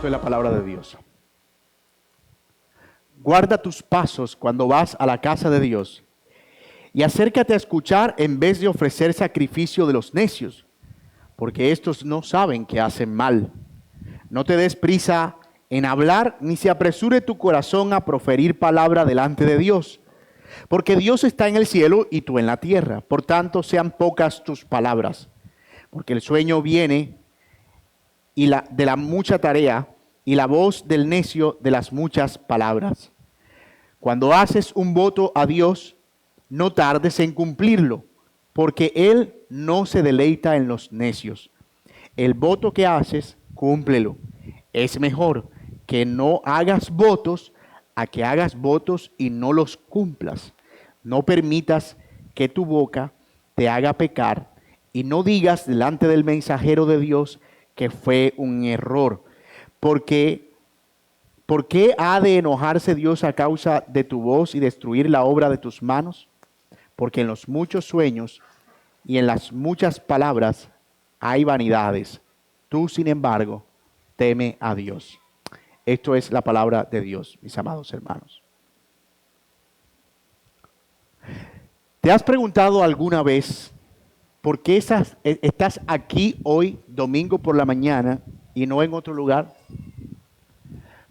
Esto es la palabra de Dios. Guarda tus pasos cuando vas a la casa de Dios y acércate a escuchar en vez de ofrecer sacrificio de los necios, porque estos no saben que hacen mal. No te des prisa en hablar, ni se apresure tu corazón a proferir palabra delante de Dios, porque Dios está en el cielo y tú en la tierra. Por tanto, sean pocas tus palabras, porque el sueño viene de la mucha tarea, y la voz del necio de las muchas palabras. Cuando haces un voto a Dios, no tardes en cumplirlo, porque Él no se deleita en los necios. El voto que haces, cúmplelo. Es mejor que no hagas votos a que hagas votos y no los cumplas. No permitas que tu boca te haga pecar y no digas delante del mensajero de Dios que fue un error. ¿Por qué ha de enojarse Dios a causa de tu voz y destruir la obra de tus manos? Porque en los muchos sueños y en las muchas palabras hay vanidades. Tú, sin embargo, teme a Dios. Esto es la palabra de Dios, mis amados hermanos. ¿Te has preguntado alguna vez por qué estás aquí hoy, domingo por la mañana, y no en otro lugar?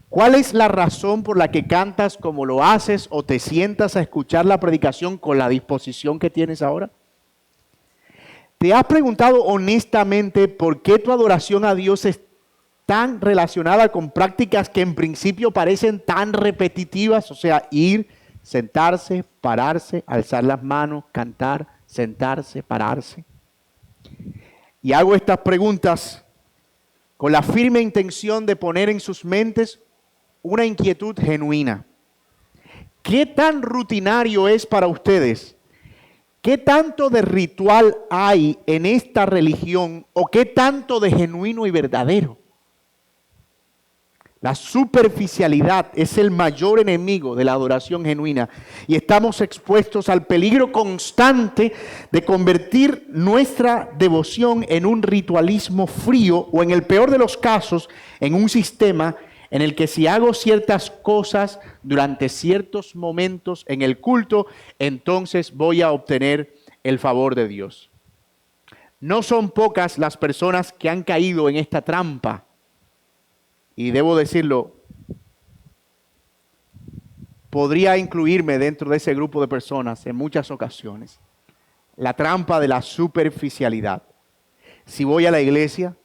¿Cuál es la razón por la que cantas como lo haces o te sientas a escuchar la predicación con la disposición que tienes ahora? ¿Te has preguntado honestamente por qué tu adoración a Dios es tan relacionada con prácticas que en principio parecen tan repetitivas? O sea, ir, sentarse, pararse, alzar las manos, cantar, sentarse, pararse. Y hago estas preguntas con la firme intención de poner en sus mentes una inquietud genuina. ¿Qué tan rutinario es para ustedes? ¿Qué tanto de ritual hay en esta religión o qué tanto de genuino y verdadero? La superficialidad es el mayor enemigo de la adoración genuina y estamos expuestos al peligro constante de convertir nuestra devoción en un ritualismo frío o, en el peor de los casos, en un sistema en el que si hago ciertas cosas durante ciertos momentos en el culto, entonces voy a obtener el favor de Dios. No son pocas las personas que han caído en esta trampa. Y debo decirlo, podría incluirme dentro de ese grupo de personas en muchas ocasiones. La trampa de la superficialidad. Si voy a la iglesia,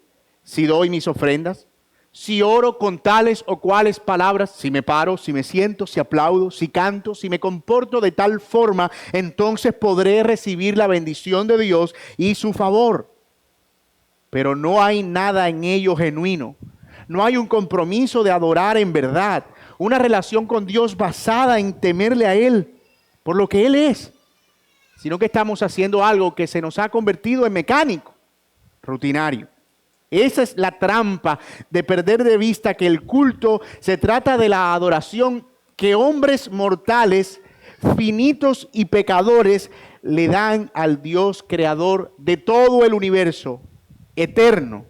si doy mis ofrendas, si oro con tales o cuales palabras, si me paro, si me siento, si aplaudo, si canto, si me comporto de tal forma, entonces podré recibir la bendición de Dios y su favor. Pero no hay nada en ello genuino. No hay un compromiso de adorar en verdad, una relación con Dios basada en temerle a Él por lo que Él es, sino que estamos haciendo algo que se nos ha convertido en mecánico, rutinario. Esa es la trampa de perder de vista que el culto se trata de la adoración que hombres mortales, finitos y pecadores le dan al Dios creador de todo el universo, eterno,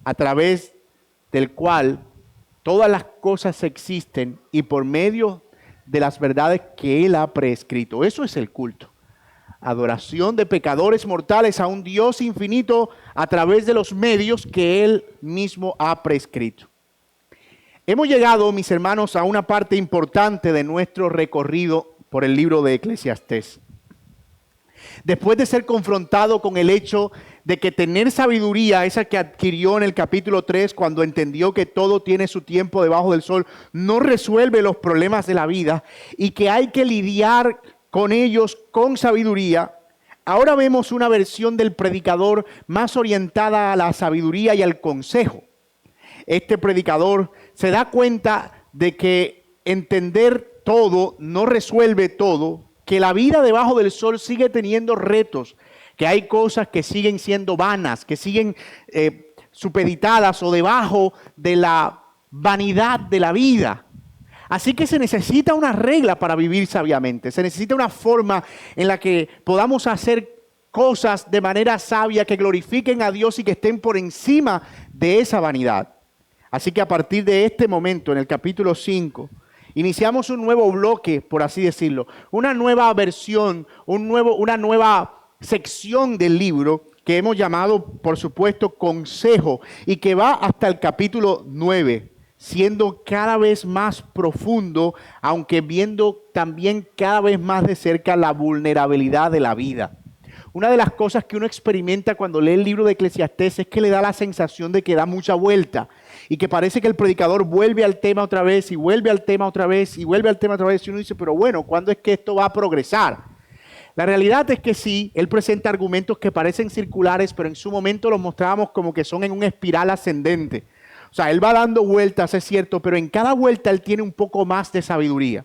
a través del cual todas las cosas existen y por medio de las verdades que Él ha prescrito. Eso es el culto. Adoración de pecadores mortales a un Dios infinito a través de los medios que Él mismo ha prescrito. Hemos llegado, mis hermanos, a una parte importante de nuestro recorrido por el libro de Eclesiastés. Después de ser confrontado con el hecho de que tener sabiduría, esa que adquirió en el capítulo 3, cuando entendió que todo tiene su tiempo debajo del sol, no resuelve los problemas de la vida y que hay que lidiar con ellos con sabiduría, ahora vemos una versión del predicador más orientada a la sabiduría y al consejo. Este predicador se da cuenta de que entender todo no resuelve todo, que la vida debajo del sol sigue teniendo retos, que hay cosas que siguen siendo vanas, que siguen supeditadas o debajo de la vanidad de la vida. Así que se necesita una regla para vivir sabiamente, se necesita una forma en la que podamos hacer cosas de manera sabia que glorifiquen a Dios y que estén por encima de esa vanidad. Así que a partir de este momento, en el capítulo 5, iniciamos un nuevo bloque, por así decirlo, una nueva versión, una nueva sección del libro que hemos llamado, por supuesto, Consejo, y que va hasta el capítulo 9, siendo cada vez más profundo, aunque viendo también cada vez más de cerca la vulnerabilidad de la vida. Una de las cosas que uno experimenta cuando lee el libro de Eclesiastés es que le da la sensación de que da mucha vuelta y que parece que el predicador vuelve al tema otra vez y vuelve al tema otra vez y vuelve al tema otra vez y uno dice, pero bueno, ¿cuándo es que esto va a progresar? La realidad es que sí, él presenta argumentos que parecen circulares, pero en su momento los mostrábamos como que son en una espiral ascendente. O sea, él va dando vueltas, es cierto, pero en cada vuelta él tiene un poco más de sabiduría.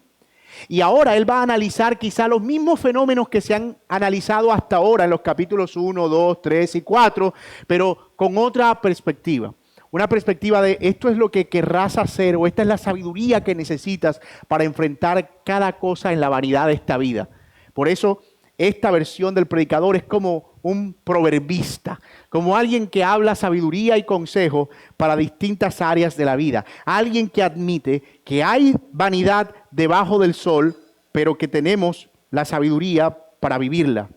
Y ahora él va a analizar quizá los mismos fenómenos que se han analizado hasta ahora en los capítulos 1, 2, 3 y 4, pero con otra perspectiva. Una perspectiva de esto es lo que querrás hacer o esta es la sabiduría que necesitas para enfrentar cada cosa en la vanidad de esta vida. Por eso esta versión del predicador es como un proverbista, como alguien que habla sabiduría y consejo para distintas áreas de la vida. Alguien que admite que hay vanidad debajo del sol, pero que tenemos la sabiduría para vivirla.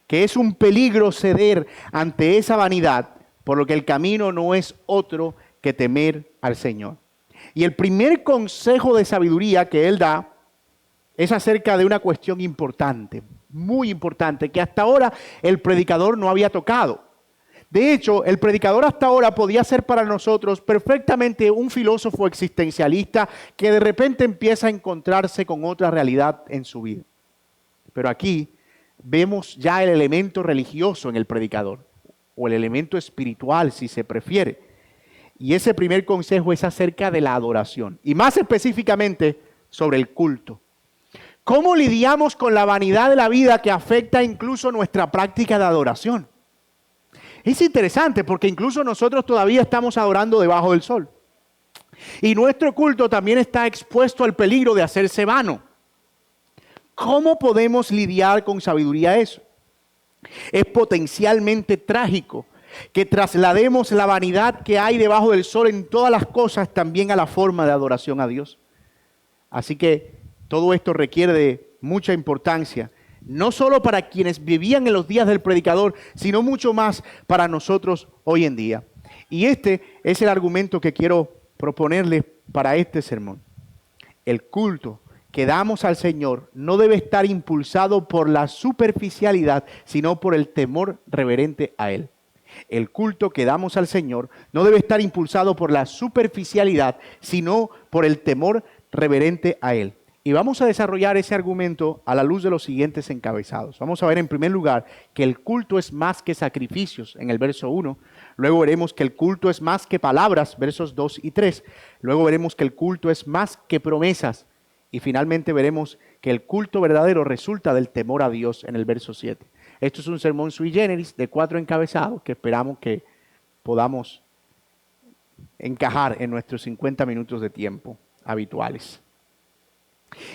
Que es un peligro ceder ante esa vanidad, por lo que el camino no es otro que temer al Señor. Y el primer consejo de sabiduría que él da es acerca de una cuestión importante, muy importante, que hasta ahora el predicador no había tocado. De hecho, el predicador hasta ahora podía ser para nosotros perfectamente un filósofo existencialista que de repente empieza a encontrarse con otra realidad en su vida. Pero aquí vemos ya el elemento religioso en el predicador, o el elemento espiritual si se prefiere. Y ese primer consejo es acerca de la adoración, y más específicamente sobre el culto. ¿Cómo lidiamos con la vanidad de la vida que afecta incluso nuestra práctica de adoración? Es interesante porque incluso nosotros todavía estamos adorando debajo del sol. Y nuestro culto también está expuesto al peligro de hacerse vano. ¿Cómo podemos lidiar con sabiduría eso? Es potencialmente trágico que traslademos la vanidad que hay debajo del sol en todas las cosas también a la forma de adoración a Dios. Así que todo esto requiere de mucha importancia, no solo para quienes vivían en los días del predicador, sino mucho más para nosotros hoy en día. Y este es el argumento que quiero proponerles para este sermón. El culto que damos al Señor no debe estar impulsado por la superficialidad, sino por el temor reverente a Él. El culto que damos al Señor no debe estar impulsado por la superficialidad, sino por el temor reverente a Él. Y vamos a desarrollar ese argumento a la luz de los siguientes encabezados. Vamos a ver en primer lugar que el culto es más que sacrificios en el verso 1. Luego veremos que el culto es más que palabras, versos 2 y 3. Luego veremos que el culto es más que promesas. Y finalmente veremos que el culto verdadero resulta del temor a Dios en el verso 7. Esto es un sermón sui generis de 4 encabezados que esperamos que podamos encajar en nuestros 50 minutos de tiempo habituales.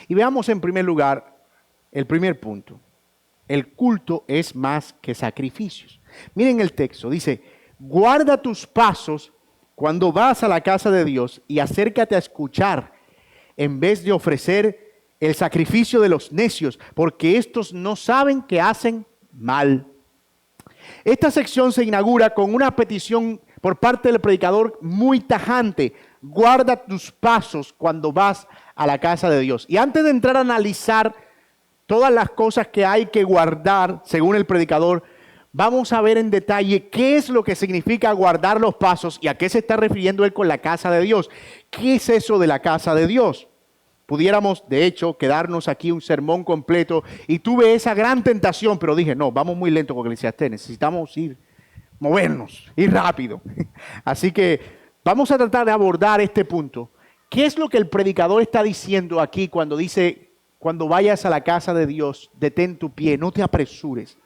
Y veamos en primer lugar el primer punto. El culto es más que sacrificios. Miren el texto, dice, guarda tus pasos cuando vas a la casa de Dios y acércate a escuchar en vez de ofrecer el sacrificio de los necios, porque estos no saben que hacen mal. Esta sección se inaugura con una petición por parte del predicador muy tajante. Guarda tus pasos cuando vas a la casa de Dios. Y antes de entrar a analizar todas las cosas que hay que guardar, según el predicador, vamos a ver en detalle qué es lo que significa guardar los pasos y a qué se está refiriendo él con la casa de Dios. ¿Qué es eso de la casa de Dios? Pudiéramos, de hecho, quedarnos aquí un sermón completo y tuve esa gran tentación, pero dije, no, vamos muy lento con Eclesiastés, necesitamos movernos, ir rápido. Así que vamos a tratar de abordar este punto. ¿Qué es lo que el predicador está diciendo aquí cuando dice, cuando vayas a la casa de Dios, detén tu pie, no te apresures?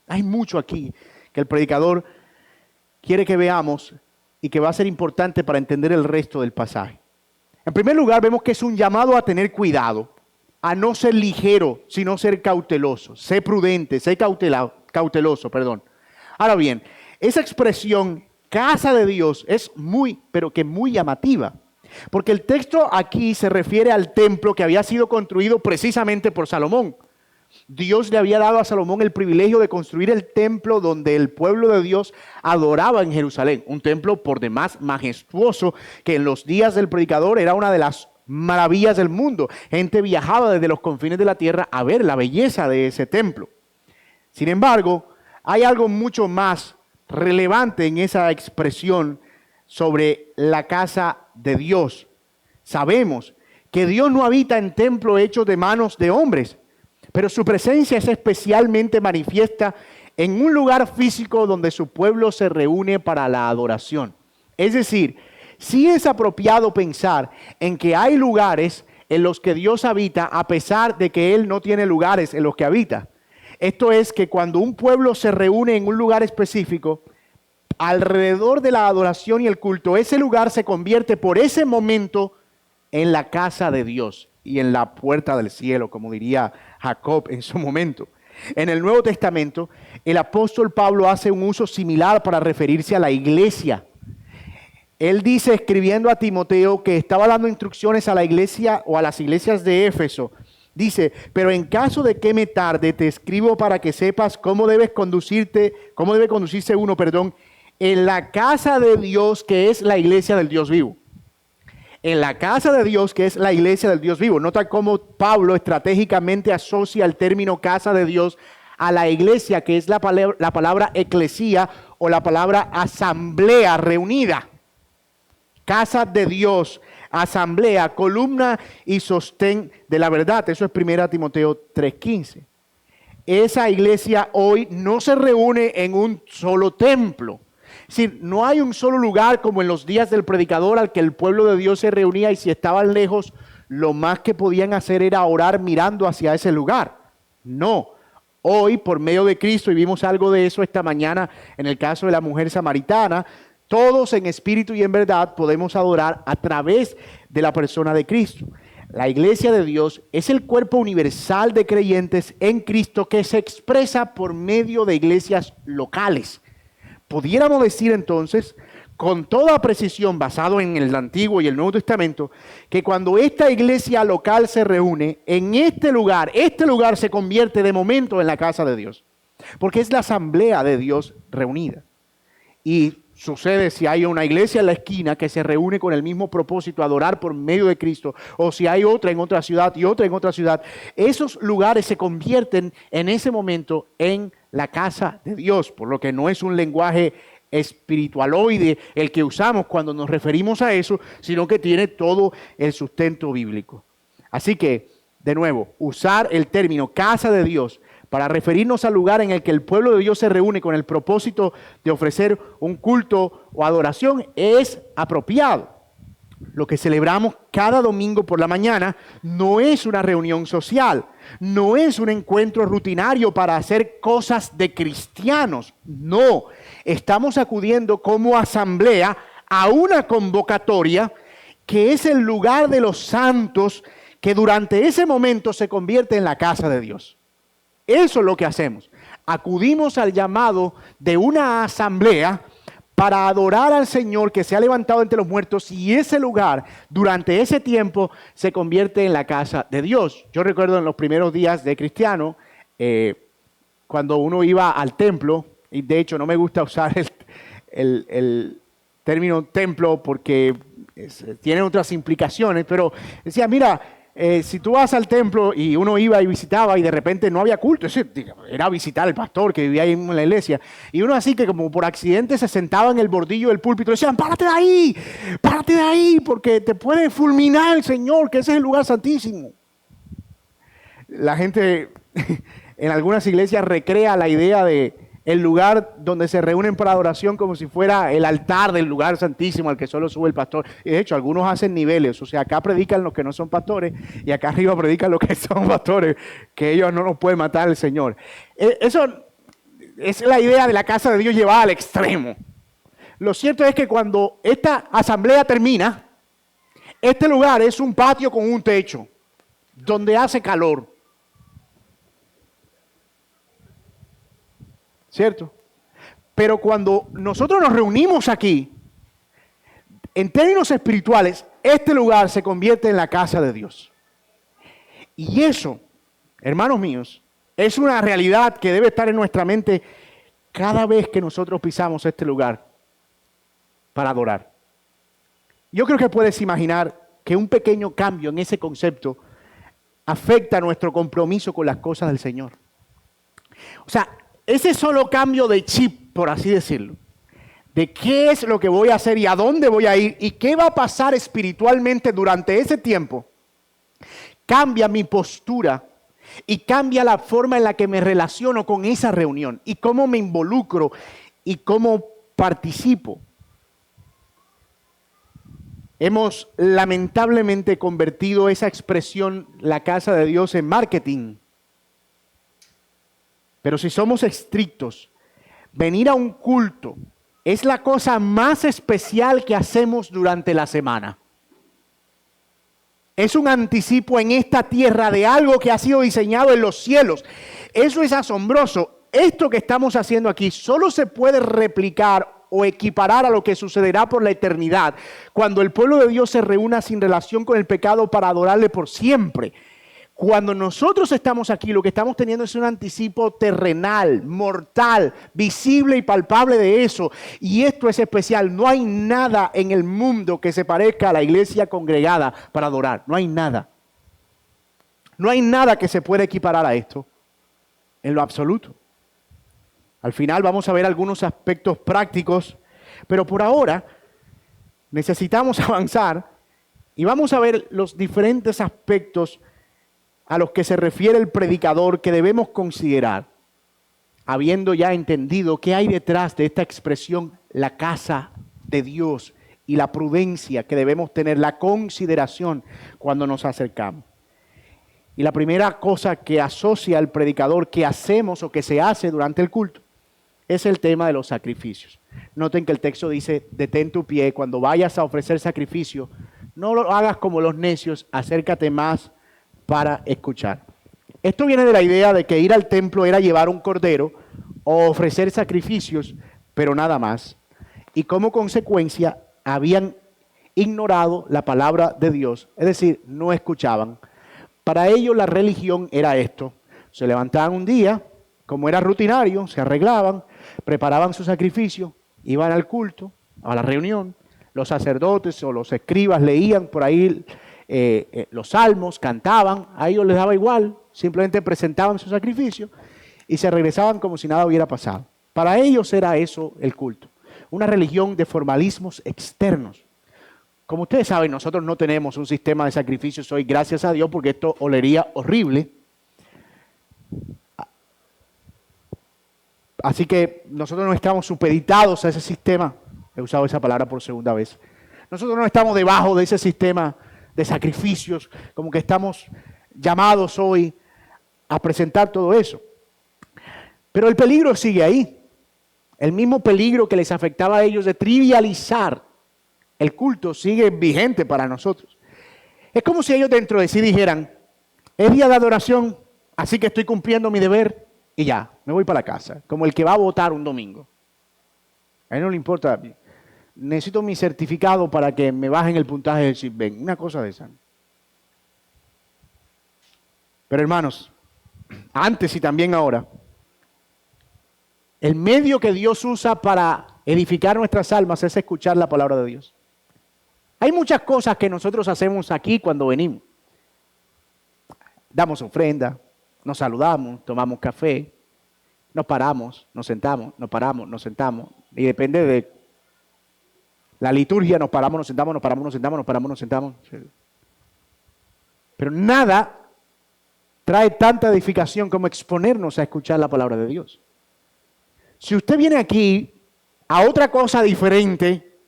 Hay mucho aquí que el predicador quiere que veamos y que va a ser importante para entender el resto del pasaje. En primer lugar, vemos que es un llamado a tener cuidado, a no ser ligero, sino ser cauteloso. Sé prudente, sé cauteloso. Ahora bien, esa expresión casa de Dios es muy, pero que muy llamativa. Porque el texto aquí se refiere al templo que había sido construido precisamente por Salomón. Dios le había dado a Salomón el privilegio de construir el templo donde el pueblo de Dios adoraba en Jerusalén. Un templo por demás majestuoso que en los días del predicador era una de las maravillas del mundo. Gente viajaba desde los confines de la tierra a ver la belleza de ese templo. Sin embargo, hay algo mucho más relevante en esa expresión sobre la casa de Dios. Sabemos que Dios no habita en templos hechos de manos de hombres, pero su presencia es especialmente manifiesta en un lugar físico donde su pueblo se reúne para la adoración. Es decir, sí es apropiado pensar en que hay lugares en los que Dios habita a pesar de que Él no tiene lugares en los que habita. Esto es que cuando un pueblo se reúne en un lugar específico, alrededor de la adoración y el culto, ese lugar se convierte por ese momento en la casa de Dios y en la puerta del cielo, como diría Jacob en su momento. En el Nuevo Testamento, el apóstol Pablo hace un uso similar para referirse a la iglesia. Él dice, escribiendo a Timoteo, que estaba dando instrucciones a la iglesia o a las iglesias de Éfeso. Dice, pero en caso de que me tarde, te escribo para que sepas cómo debe conducirse uno, en la casa de Dios, que es la iglesia del Dios vivo. En la casa de Dios, que es la iglesia del Dios vivo. Nota cómo Pablo estratégicamente asocia el término casa de Dios a la iglesia, que es la palabra eclesía o la palabra asamblea reunida. Casa de Dios, asamblea, columna y sostén de la verdad. Eso es 1 Timoteo 3:15. Esa iglesia hoy no se reúne en un solo templo. Es decir, no hay un solo lugar como en los días del predicador al que el pueblo de Dios se reunía y si estaban lejos, lo más que podían hacer era orar mirando hacia ese lugar. No. Hoy, por medio de Cristo, y vimos algo de eso esta mañana en el caso de la mujer samaritana, todos en espíritu y en verdad podemos adorar a través de la persona de Cristo. La iglesia de Dios es el cuerpo universal de creyentes en Cristo que se expresa por medio de iglesias locales. Pudiéramos decir entonces, con toda precisión, basado en el Antiguo y el Nuevo Testamento, que cuando esta iglesia local se reúne, en este lugar se convierte de momento en la casa de Dios, porque es la asamblea de Dios reunida. Y sucede si hay una iglesia en la esquina que se reúne con el mismo propósito, adorar por medio de Cristo, o si hay otra en otra ciudad y otra en otra ciudad, esos lugares se convierten en ese momento en la casa de Dios, por lo que no es un lenguaje espiritualoide el que usamos cuando nos referimos a eso, sino que tiene todo el sustento bíblico. Así que, de nuevo, usar el término casa de Dios para referirnos al lugar en el que el pueblo de Dios se reúne con el propósito de ofrecer un culto o adoración es apropiado. Lo que celebramos cada domingo por la mañana no es una reunión social, no es un encuentro rutinario para hacer cosas de cristianos. No, estamos acudiendo como asamblea a una convocatoria que es el lugar de los santos que durante ese momento se convierte en la casa de Dios. Eso es lo que hacemos. Acudimos al llamado de una asamblea para adorar al Señor que se ha levantado entre los muertos y ese lugar durante ese tiempo se convierte en la casa de Dios. Yo recuerdo en los primeros días de cristiano, cuando uno iba al templo, y de hecho no me gusta usar el término templo porque tiene otras implicaciones, pero decía, mira, si tú vas al templo y uno iba y visitaba y de repente no había culto, eso era visitar al pastor que vivía ahí en la iglesia, y uno así que como por accidente se sentaba en el bordillo del púlpito y decían, párate de ahí, porque te puede fulminar el Señor, que ese es el lugar santísimo. La gente en algunas iglesias recrea la idea de el lugar donde se reúnen para adoración como si fuera el altar del lugar santísimo al que solo sube el pastor. Y de hecho, algunos hacen niveles. O sea, acá predican los que no son pastores y acá arriba predican los que son pastores, que ellos no nos puede matar el Señor. Eso es la idea de la casa de Dios llevada al extremo. Lo cierto es que cuando esta asamblea termina, este lugar es un patio con un techo, donde hace calor. ¿Cierto? Pero cuando nosotros nos reunimos aquí, en términos espirituales, este lugar se convierte en la casa de Dios. Y eso, hermanos míos, es una realidad que debe estar en nuestra mente cada vez que nosotros pisamos este lugar para adorar. Yo creo que puedes imaginar que un pequeño cambio en ese concepto afecta nuestro compromiso con las cosas del Señor. O sea, ese solo cambio de chip, por así decirlo, de qué es lo que voy a hacer y a dónde voy a ir y qué va a pasar espiritualmente durante ese tiempo, cambia mi postura y cambia la forma en la que me relaciono con esa reunión y cómo me involucro y cómo participo. Hemos lamentablemente convertido esa expresión, la casa de Dios, en marketing. Pero si somos estrictos, venir a un culto es la cosa más especial que hacemos durante la semana. Es un anticipo en esta tierra de algo que ha sido diseñado en los cielos. Eso es asombroso. Esto que estamos haciendo aquí solo se puede replicar o equiparar a lo que sucederá por la eternidad, cuando el pueblo de Dios se reúna sin relación con el pecado para adorarle por siempre. Cuando nosotros estamos aquí, lo que estamos teniendo es un anticipo terrenal, mortal, visible y palpable de eso. Y esto es especial. No hay nada en el mundo que se parezca a la iglesia congregada para adorar. No hay nada. No hay nada que se pueda equiparar a esto en lo absoluto. Al final vamos a ver algunos aspectos prácticos, pero por ahora necesitamos avanzar y vamos a ver los diferentes aspectos a los que se refiere el predicador que debemos considerar, habiendo ya entendido qué hay detrás de esta expresión, la casa de Dios, y la prudencia que debemos tener, la consideración cuando nos acercamos. Y la primera cosa que asocia al predicador que hacemos o que se hace durante el culto es el tema de los sacrificios. Noten que el texto dice, detén tu pie, cuando vayas a ofrecer sacrificio, no lo hagas como los necios, acércate más para escuchar. Esto viene de la idea de que ir al templo era llevar un cordero o ofrecer sacrificios, pero nada más. Y como consecuencia habían ignorado la palabra de Dios, es decir, no escuchaban. Para ellos la religión era esto. Se levantaban un día, como era rutinario, se arreglaban, preparaban su sacrificio, iban al culto, a la reunión, los sacerdotes o los escribas leían por ahí los salmos, cantaban, a ellos les daba igual, simplemente presentaban su sacrificio y se regresaban como si nada hubiera pasado. Para ellos era eso el culto, una religión de formalismos externos. Como ustedes saben, nosotros no tenemos un sistema de sacrificios hoy, gracias a Dios, porque esto olería horrible. Así que nosotros no estamos supeditados a ese sistema. He usado esa palabra por segunda vez. Nosotros no estamos debajo de ese sistema de sacrificios, como que estamos llamados hoy a presentar todo eso. Pero el peligro sigue ahí. El mismo peligro que les afectaba a ellos de trivializar el culto sigue vigente para nosotros. Es como si ellos dentro de sí dijeran, es día de adoración, así que estoy cumpliendo mi deber y ya, me voy para la casa. Como el que va a votar un domingo. A él no le importa, necesito mi certificado para que me bajen el puntaje del SISBEN, una cosa de esa. Pero hermanos, antes y también ahora, el medio que Dios usa para edificar nuestras almas es escuchar la palabra de Dios. Hay muchas cosas que nosotros hacemos aquí cuando venimos. Damos ofrenda, nos saludamos, tomamos café, nos paramos, nos sentamos, nos paramos, nos sentamos. Y depende de la liturgia, nos paramos, nos sentamos, nos paramos, nos sentamos, nos paramos, nos sentamos. Pero nada trae tanta edificación como exponernos a escuchar la palabra de Dios. Si usted viene aquí a otra cosa diferente,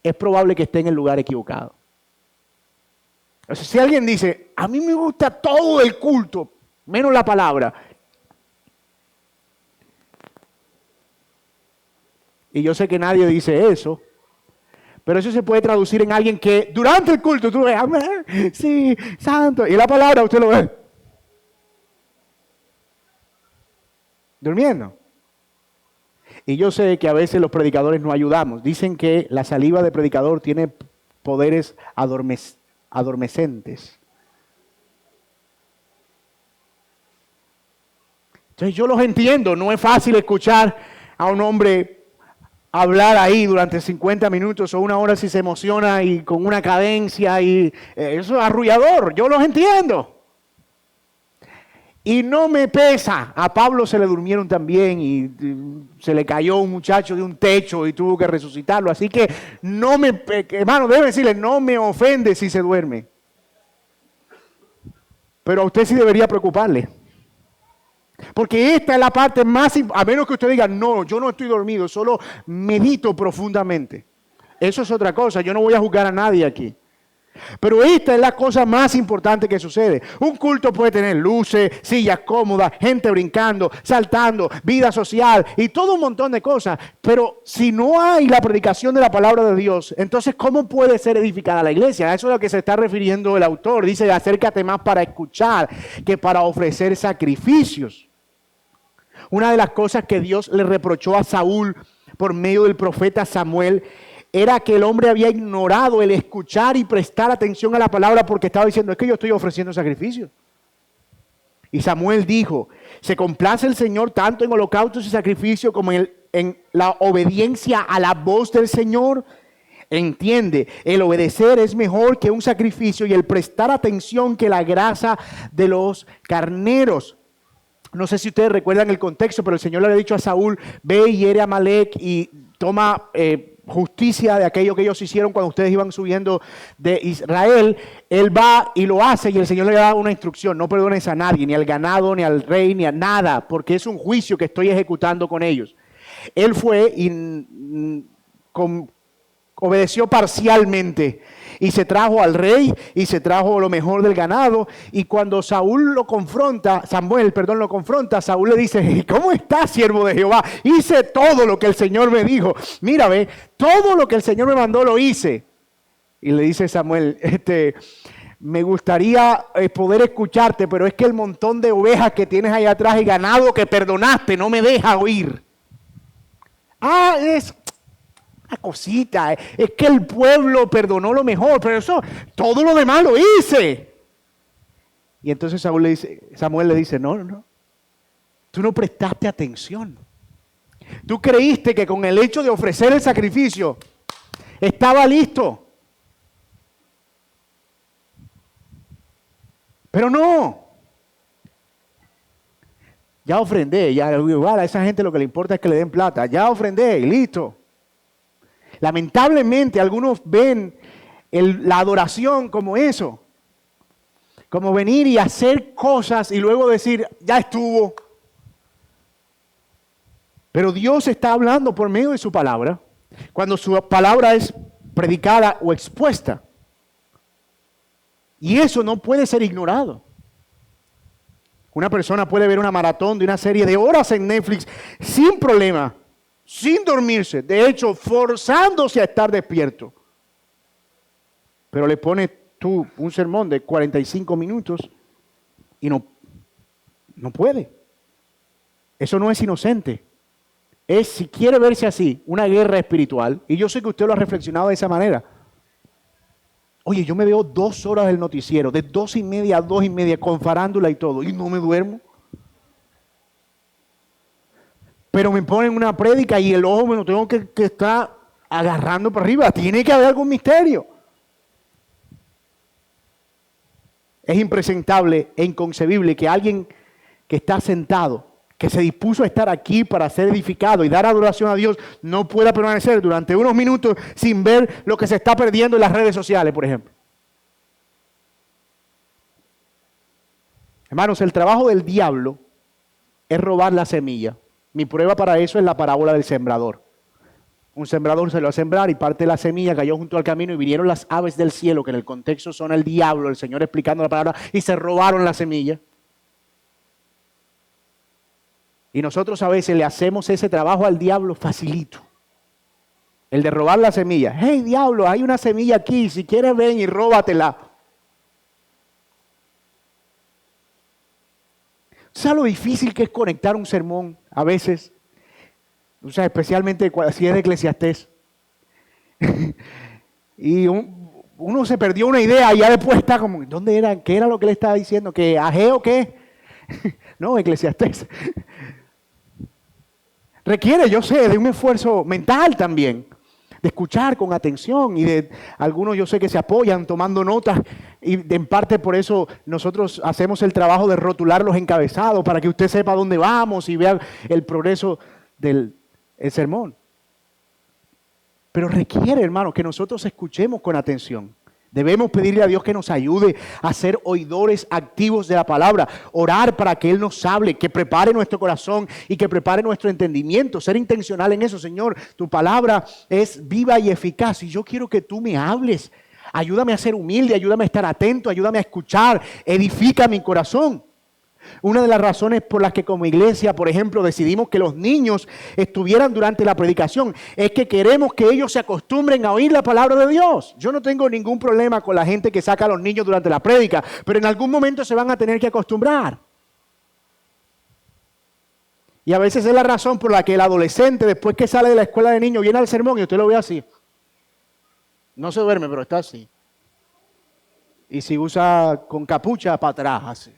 es probable que esté en el lugar equivocado. O sea, si alguien dice, a mí me gusta todo el culto, menos la palabra. Y yo sé que nadie dice eso, pero eso se puede traducir en alguien que durante el culto tú ves, amén, sí, santo, y la palabra usted lo ve durmiendo. Y yo sé que a veces los predicadores no ayudamos. Dicen que la saliva de predicador tiene poderes adormecentes. Entonces yo los entiendo, no es fácil escuchar a un hombre hablar ahí durante 50 minutos o una hora si se emociona y con una cadencia y eso es arrullador, yo los entiendo. Y no me pesa, a Pablo se le durmieron también y se le cayó un muchacho de un techo y tuvo que resucitarlo, así que no me, hermano, debe decirle, no me ofende si se duerme. Pero a usted sí debería preocuparle. Porque esta es la parte más importante, a menos que usted diga, no, yo no estoy dormido, solo medito profundamente. Eso es otra cosa, yo no voy a juzgar a nadie aquí. Pero esta es la cosa más importante que sucede. Un culto puede tener luces, sillas cómodas, gente brincando, saltando, vida social y todo un montón de cosas. Pero si no hay la predicación de la palabra de Dios, entonces ¿cómo puede ser edificada la iglesia? A eso es a lo que se está refiriendo el autor. Dice, acércate más para escuchar que para ofrecer sacrificios. Una de las cosas que Dios le reprochó a Saúl por medio del profeta Samuel era que el hombre había ignorado el escuchar y prestar atención a la palabra porque estaba diciendo, es que yo estoy ofreciendo sacrificios. Y Samuel dijo, se complace el Señor tanto en holocaustos y sacrificios como en la obediencia a la voz del Señor. Entiende, el obedecer es mejor que un sacrificio y el prestar atención que la grasa de los carneros. No sé si ustedes recuerdan el contexto, pero el Señor le había dicho a Saúl, ve y hiere a Amalek y toma justicia de aquello que ellos hicieron cuando ustedes iban subiendo de Israel. Él va y lo hace y el Señor le da una instrucción, no perdones a nadie, ni al ganado, ni al rey, ni a nada, porque es un juicio que estoy ejecutando con ellos. Él fue y obedeció parcialmente y se trajo al rey y se trajo lo mejor del ganado. Y cuando Samuel lo confronta, Saúl le dice, ¿cómo estás, siervo de Jehová? Hice todo lo que el Señor me dijo. Mira, ve, todo lo que el Señor me mandó lo hice. Y le dice Samuel, me gustaría poder escucharte, pero es que el montón de ovejas que tienes ahí atrás y ganado que perdonaste no me deja oír. Es una cosita, es que el pueblo perdonó lo mejor, pero eso, todo lo demás lo hice. Y entonces Samuel le dice, no, tú no prestaste atención. Tú creíste que con el hecho de ofrecer el sacrificio estaba listo. Pero no. Ya ofrendé, igual a esa gente lo que le importa es que le den plata. Ya ofrendé y listo. Lamentablemente algunos ven la adoración como eso, como venir y hacer cosas y luego decir, ya estuvo. Pero Dios está hablando por medio de su palabra, cuando su palabra es predicada o expuesta. Y eso no puede ser ignorado. Una persona puede ver una maratón de una serie de horas en Netflix sin problema, sin dormirse, de hecho, forzándose a estar despierto. Pero le pones tú un sermón de 45 minutos y no puede. Eso no es inocente. Es, si quiere verse así, una guerra espiritual. Y yo sé que usted lo ha reflexionado de esa manera. Oye, yo me veo 2 horas del noticiero, de 2:30 a 2:30, con farándula y todo, y no me duermo. Pero me ponen una prédica y el ojo me lo tengo que estar agarrando para arriba. Tiene que haber algún misterio. Es impresentable e inconcebible que alguien que está sentado, que se dispuso a estar aquí para ser edificado y dar adoración a Dios, no pueda permanecer durante unos minutos sin ver lo que se está perdiendo en las redes sociales, por ejemplo. Hermanos, el trabajo del diablo es robar la semilla. Mi prueba para eso es la parábola del sembrador. Un sembrador salió a sembrar y parte de la semilla cayó junto al camino y vinieron las aves del cielo, que en el contexto son el diablo, el Señor explicando la palabra, y se robaron la semilla. Y nosotros a veces le hacemos ese trabajo al diablo facilito. El de robar la semilla. Hey, diablo, hay una semilla aquí, si quieres ven y róbatela. ¿Sabes lo difícil que es conectar un sermón a veces? O sea, especialmente si es de Eclesiastés. Y uno se perdió una idea y ya después está como, ¿dónde era? ¿Qué era lo que le estaba diciendo? ¿Que Ageo qué? No, Eclesiastés. Requiere, yo sé, de un esfuerzo mental también, de escuchar con atención y de algunos yo sé que se apoyan tomando notas y en parte por eso nosotros hacemos el trabajo de rotular los encabezados para que usted sepa dónde vamos y vea el progreso del sermón. Pero requiere, hermano, que nosotros escuchemos con atención. Debemos pedirle a Dios que nos ayude a ser oidores activos de la palabra, orar para que Él nos hable, que prepare nuestro corazón y que prepare nuestro entendimiento, ser intencional en eso. Señor, tu palabra es viva y eficaz y yo quiero que tú me hables. Ayúdame a ser humilde, ayúdame a estar atento, ayúdame a escuchar, edifica mi corazón. Una de las razones por las que como iglesia, por ejemplo, decidimos que los niños estuvieran durante la predicación es que queremos que ellos se acostumbren a oír la palabra de Dios. Yo no tengo ningún problema con la gente que saca a los niños durante la prédica, pero en algún momento se van a tener que acostumbrar. Y a veces es la razón por la que el adolescente, después que sale de la escuela de niños, viene al sermón y usted lo ve así. No se duerme, pero está así. Y si usa con capucha, para atrás, así.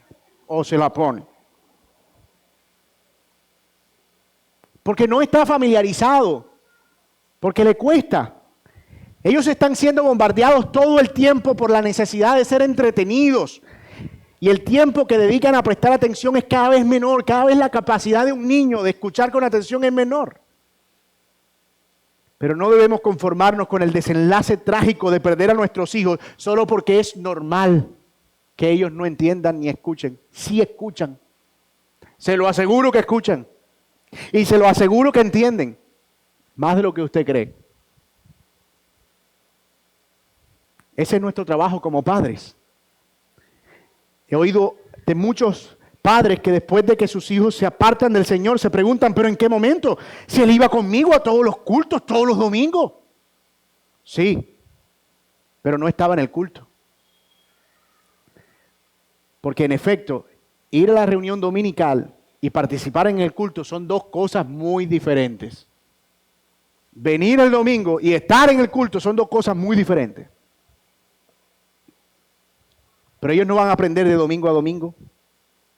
O se la pone. Porque no está familiarizado. Porque le cuesta. Ellos están siendo bombardeados todo el tiempo por la necesidad de ser entretenidos. Y el tiempo que dedican a prestar atención es cada vez menor. Cada vez la capacidad de un niño de escuchar con atención es menor. Pero no debemos conformarnos con el desenlace trágico de perder a nuestros hijos solo porque es normal que ellos no entiendan ni escuchen. Sí escuchan. Se lo aseguro que escuchan. Y se lo aseguro que entienden. Más de lo que usted cree. Ese es nuestro trabajo como padres. He oído de muchos padres que después de que sus hijos se apartan del Señor se preguntan, ¿pero en qué momento? Si Él iba conmigo a todos los cultos, todos los domingos. Sí, pero no estaba en el culto. Porque en efecto, ir a la reunión dominical y participar en el culto son dos cosas muy diferentes. Venir el domingo y estar en el culto son dos cosas muy diferentes. Pero ellos no van a aprender de domingo a domingo.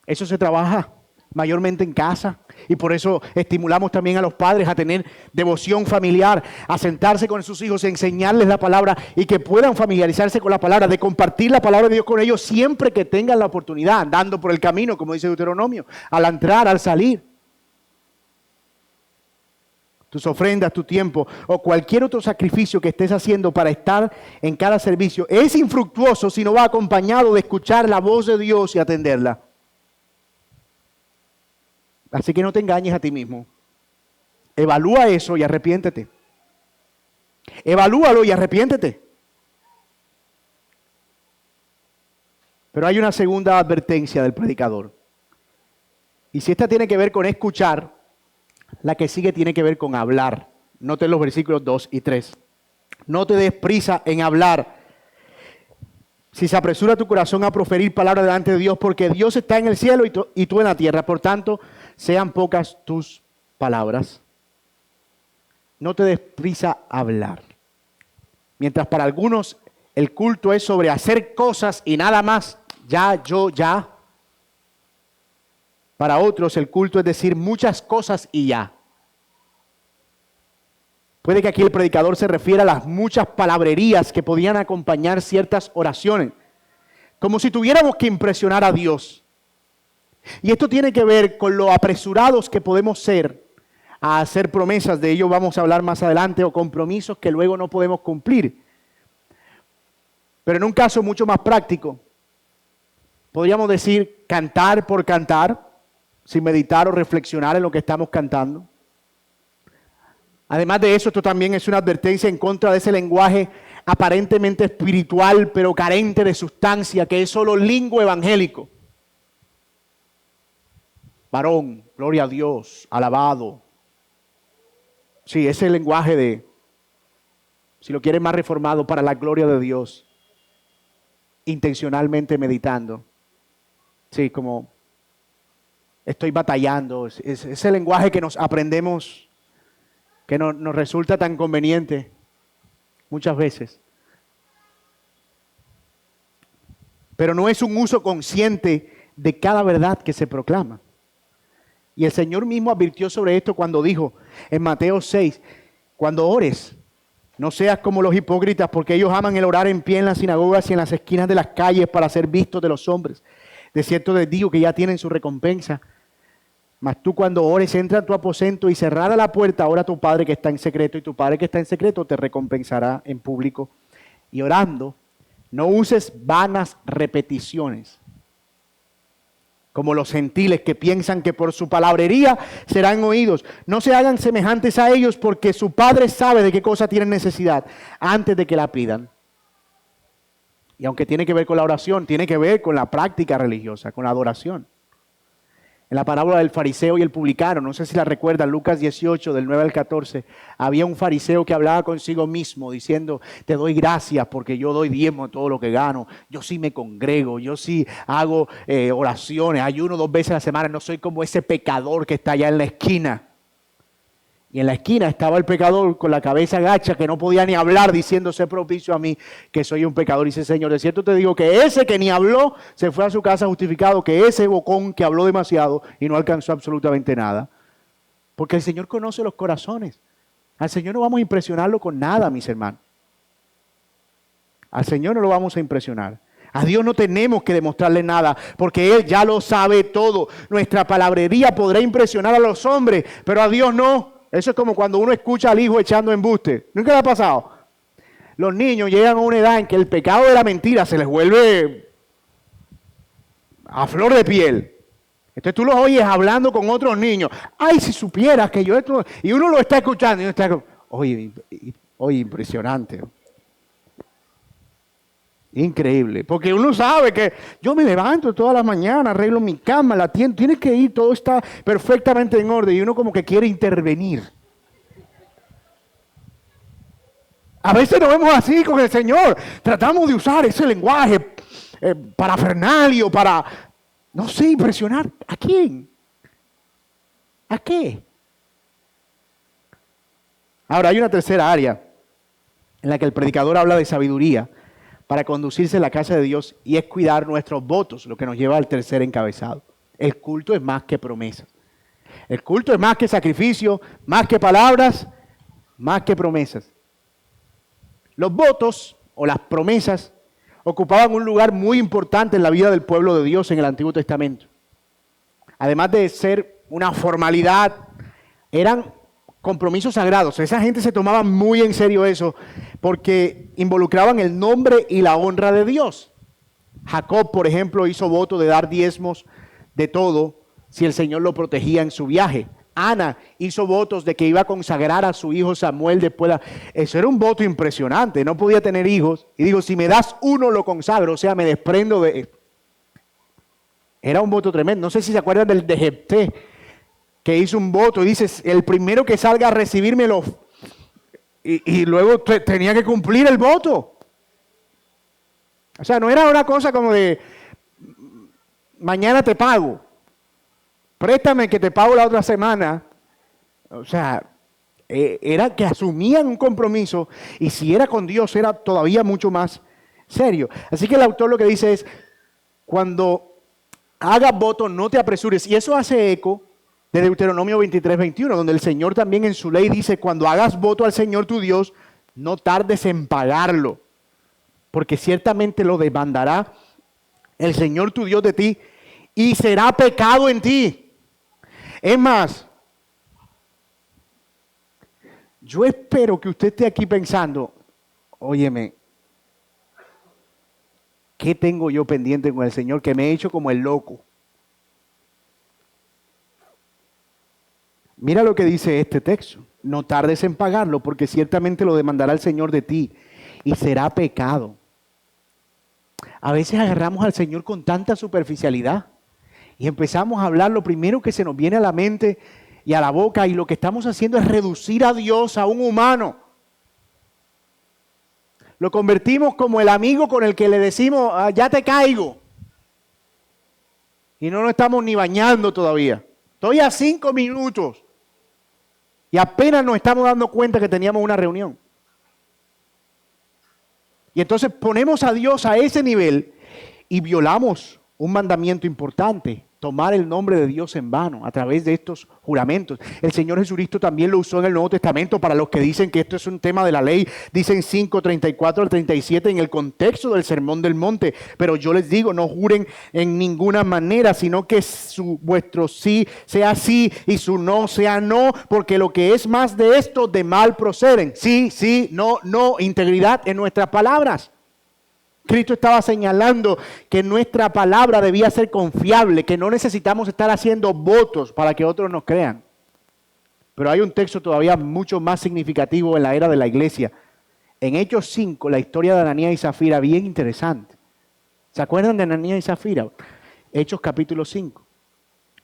Eso se trabaja mayormente en casa. Y por eso estimulamos también a los padres a tener devoción familiar, a sentarse con sus hijos, a enseñarles la palabra y que puedan familiarizarse con la palabra, de compartir la palabra de Dios con ellos siempre que tengan la oportunidad, andando por el camino, como dice Deuteronomio, al entrar, al salir. Tus ofrendas, tu tiempo o cualquier otro sacrificio que estés haciendo para estar en cada servicio es infructuoso si no va acompañado de escuchar la voz de Dios y atenderla. Así que no te engañes a ti mismo. Evalúa eso y arrepiéntete. Evalúalo y arrepiéntete. Pero hay una segunda advertencia del predicador. Y si esta tiene que ver con escuchar, la que sigue tiene que ver con hablar. Noten los versículos 2 y 3. No te des prisa en hablar. Si se apresura tu corazón a proferir palabras delante de Dios, porque Dios está en el cielo y tú en la tierra. Por tanto, sean pocas tus palabras. No te des prisa a hablar. Mientras para algunos el culto es sobre hacer cosas y nada más, ya, yo, ya. Para otros el culto es decir muchas cosas y ya. Puede que aquí el predicador se refiera a las muchas palabrerías que podían acompañar ciertas oraciones, como si tuviéramos que impresionar a Dios. Y esto tiene que ver con lo apresurados que podemos ser a hacer promesas, de ello vamos a hablar más adelante, o compromisos que luego no podemos cumplir. Pero en un caso mucho más práctico, podríamos decir cantar por cantar, sin meditar o reflexionar en lo que estamos cantando. Además de eso, esto también es una advertencia en contra de ese lenguaje aparentemente espiritual, pero carente de sustancia, que es solo lingo evangélico. Varón, gloria a Dios, alabado. Sí, ese lenguaje de, si lo quieren más reformado, para la gloria de Dios, intencionalmente meditando. Sí, como estoy batallando, es ese lenguaje que nos aprendemos que nos resulta tan conveniente muchas veces. Pero no es un uso consciente de cada verdad que se proclama. Y el Señor mismo advirtió sobre esto cuando dijo en Mateo 6, cuando ores, no seas como los hipócritas, porque ellos aman el orar en pie en las sinagogas y en las esquinas de las calles para ser vistos de los hombres. De cierto les digo que ya tienen su recompensa. Mas tú cuando ores, entra en tu aposento y cerrada la puerta, ora a tu Padre que está en secreto, y tu Padre que está en secreto te recompensará en público. Y orando, no uses vanas repeticiones, como los gentiles que piensan que por su palabrería serán oídos. No se hagan semejantes a ellos, porque su Padre sabe de qué cosa tienen necesidad antes de que la pidan. Y aunque tiene que ver con la oración, tiene que ver con la práctica religiosa, con la adoración. En la parábola del fariseo y el publicano, no sé si la recuerdan, Lucas 18, del 9 al 14, había un fariseo que hablaba consigo mismo diciendo, te doy gracias porque yo doy diezmo de todo lo que gano, yo sí me congrego, yo sí hago oraciones, ayuno 2 veces a la semana, no soy como ese pecador que está allá en la esquina. Y en la esquina estaba el pecador con la cabeza agacha que no podía ni hablar diciendo, sé propicio a mí que soy un pecador. Y dice, Señor, de cierto te digo que ese que ni habló se fue a su casa justificado, que ese bocón que habló demasiado y no alcanzó absolutamente nada. Porque el Señor conoce los corazones. Al Señor no vamos a impresionarlo con nada, mis hermanos. Al Señor no lo vamos a impresionar. A Dios no tenemos que demostrarle nada, porque Él ya lo sabe todo. Nuestra palabrería podrá impresionar a los hombres, pero a Dios no. Eso es como cuando uno escucha al hijo echando embuste. ¿Nunca le ha pasado? Los niños llegan a una edad en que el pecado de la mentira se les vuelve a flor de piel. Entonces tú los oyes hablando con otros niños. Ay, si supieras que yo esto... Y uno lo está escuchando y uno está... Oye, impresionante. Increíble. Porque uno sabe que yo me levanto todas las mañanas, arreglo mi cama, la atiendo, tienes que ir, todo está perfectamente en orden. Y uno como que quiere intervenir. A veces nos vemos así con el Señor. Tratamos de usar ese lenguaje parafernalio para, no sé, impresionar. ¿A quién? ¿A qué? Ahora, hay una tercera área en la que el predicador habla de sabiduría para conducirse a la casa de Dios, y es cuidar nuestros votos, lo que nos lleva al tercer encabezado. El culto es más que promesas. El culto es más que sacrificio, más que palabras, más que promesas. Los votos o las promesas ocupaban un lugar muy importante en la vida del pueblo de Dios en el Antiguo Testamento. Además de ser una formalidad, eran compromisos sagrados. Esa gente se tomaba muy en serio eso porque involucraban el nombre y la honra de Dios. Jacob, por ejemplo, hizo voto de dar diezmos de todo si el Señor lo protegía en su viaje. Ana hizo votos de que iba a consagrar a su hijo Samuel después. Eso era un voto impresionante. No podía tener hijos. Y digo, si me das uno lo consagro, o sea, me desprendo de... Era un voto tremendo. No sé si se acuerdan del de Jefté, que hizo un voto y dice, el primero que salga a recibírmelo. Y luego tenía que cumplir el voto. O sea, no era una cosa como de, mañana te pago, préstame que te pago la otra semana. O sea, era que asumían un compromiso, y si era con Dios era todavía mucho más serio. Así que el autor lo que dice es, cuando hagas voto no te apresures. Y eso hace eco de Deuteronomio 23, 21, donde el Señor también en su ley dice, cuando hagas voto al Señor tu Dios, no tardes en pagarlo, porque ciertamente lo demandará el Señor tu Dios de ti, y será pecado en ti. Es más, yo espero que usted esté aquí pensando, óyeme, ¿qué tengo yo pendiente con el Señor que me he hecho como el loco? Mira lo que dice este texto. No tardes en pagarlo, porque ciertamente lo demandará el Señor de ti y será pecado. A veces agarramos al Señor con tanta superficialidad y empezamos a hablar lo primero que se nos viene a la mente y a la boca, y lo que estamos haciendo es reducir a Dios a un humano. Lo convertimos como el amigo con el que le decimos, ya te caigo. Y no nos estamos ni bañando todavía. Estoy a 5 minutos. Y apenas nos estamos dando cuenta que teníamos una reunión. Y entonces ponemos a Dios a ese nivel y violamos un mandamiento importante: tomar el nombre de Dios en vano a través de estos juramentos. El Señor Jesucristo también lo usó en el Nuevo Testamento para los que dicen que esto es un tema de la ley. Dicen 5:34 al 37 en el contexto del Sermón del Monte. Pero yo les digo, no juren en ninguna manera, sino que vuestro sí sea sí y su no sea no, porque lo que es más de esto, de mal proceden. Sí, sí, no, no, integridad en nuestras palabras. Cristo estaba señalando que nuestra palabra debía ser confiable, que no necesitamos estar haciendo votos para que otros nos crean. Pero hay un texto todavía mucho más significativo en la era de la iglesia. En Hechos 5, la historia de Ananías y Zafira, bien interesante. ¿Se acuerdan de Ananías y Zafira? Hechos capítulo 5.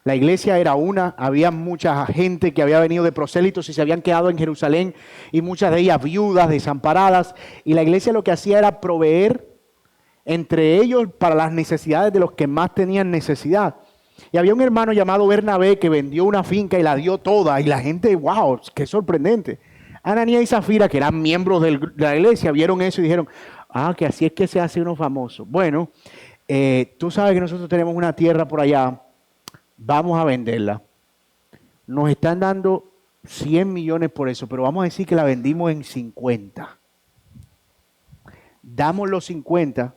La iglesia era una, había mucha gente que había venido de prosélitos y se habían quedado en Jerusalén, y muchas de ellas viudas, desamparadas. Y la iglesia lo que hacía era proveer entre ellos para las necesidades de los que más tenían necesidad. Y había un hermano llamado Bernabé que vendió una finca y la dio toda. Y la gente, wow, qué sorprendente. Ananías y Zafira, que eran miembros de la iglesia, vieron eso y dijeron, que así es que se hace uno famoso. Bueno, tú sabes que nosotros tenemos una tierra por allá, vamos a venderla. Nos están dando 100 millones por eso, pero vamos a decir que la vendimos en 50. Damos los 50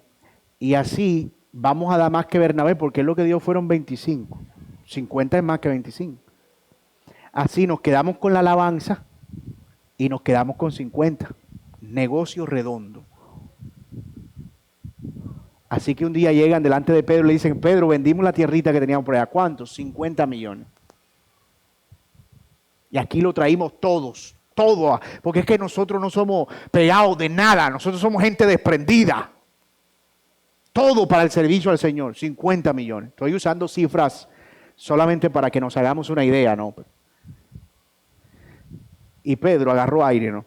y así vamos a dar más que Bernabé, porque él lo que dio fueron 25. 50 es más que 25. Así nos quedamos con la alabanza y nos quedamos con 50. Negocio redondo. Así que un día llegan delante de Pedro y le dicen, Pedro, vendimos la tierrita que teníamos por allá. ¿Cuántos? 50 millones. Y aquí lo traímos todos, todo, porque es que nosotros no somos pegados de nada, nosotros somos gente desprendida. Todo para el servicio al Señor, 50 millones. Estoy usando cifras solamente para que nos hagamos una idea, ¿no? Y Pedro agarró aire, ¿no?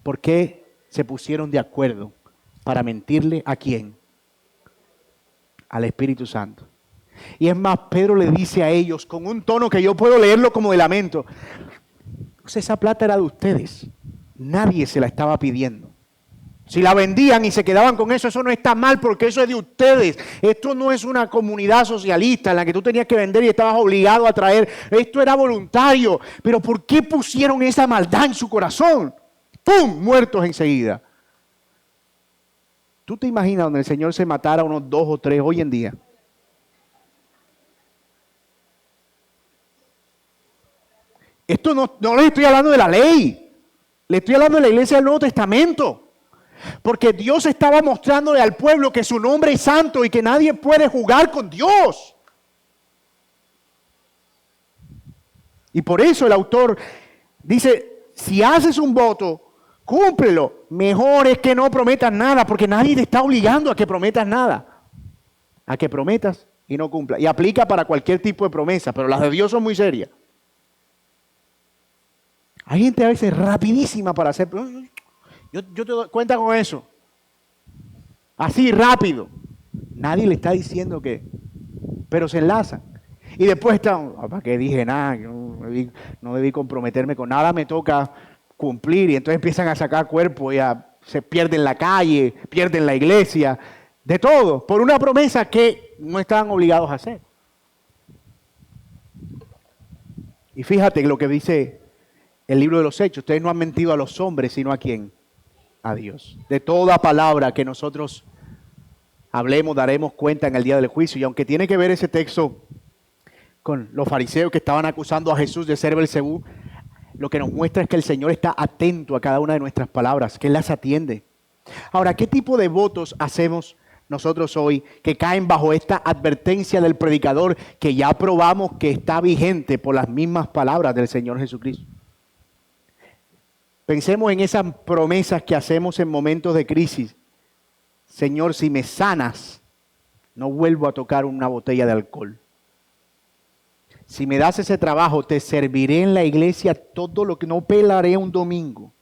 ¿Por qué se pusieron de acuerdo para mentirle a quién? Al Espíritu Santo. Y es más, Pedro le dice a ellos con un tono que yo puedo leerlo como de lamento: pues esa plata era de ustedes, nadie se la estaba pidiendo. Si la vendían y se quedaban con eso, eso no está mal, porque eso es de ustedes. Esto no es una comunidad socialista en la que tú tenías que vender y estabas obligado a traer. Esto era voluntario. Pero ¿por qué pusieron esa maldad en su corazón? ¡Pum! Muertos enseguida. ¿Tú te imaginas donde el Señor se matara a unos 2 o 3 hoy en día? Esto no les estoy hablando de la ley. Le estoy hablando de la iglesia del Nuevo Testamento. Porque Dios estaba mostrándole al pueblo que su nombre es santo y que nadie puede jugar con Dios. Y por eso el autor dice, si haces un voto, cúmplelo. Mejor es que no prometas nada, porque nadie te está obligando a que prometas nada. A que prometas y no cumplas. Y aplica para cualquier tipo de promesa, pero las de Dios son muy serias. Hay gente a veces rapidísima para hacer... Yo te doy cuenta con eso. Así, rápido. Nadie le está diciendo que... Pero se enlazan. Y después están... ¿Para qué dije nada? No debí comprometerme con nada. Me toca cumplir. Y entonces empiezan a sacar cuerpo y se pierden la calle, pierden la iglesia. De todo. Por una promesa que no estaban obligados a hacer. Y fíjate lo que dice el libro de los Hechos. Ustedes no han mentido a los hombres, sino a ¿quién? A Dios. De toda palabra que nosotros hablemos, daremos cuenta en el día del juicio. Y aunque tiene que ver ese texto con los fariseos que estaban acusando a Jesús de ser Belcebú, lo que nos muestra es que el Señor está atento a cada una de nuestras palabras, que Él las atiende. Ahora, ¿qué tipo de votos hacemos nosotros hoy que caen bajo esta advertencia del predicador que ya probamos que está vigente por las mismas palabras del Señor Jesucristo? Pensemos en esas promesas que hacemos en momentos de crisis. Señor, si me sanas, no vuelvo a tocar una botella de alcohol. Si me das ese trabajo, te serviré en la iglesia todo lo que no pelaré un domingo.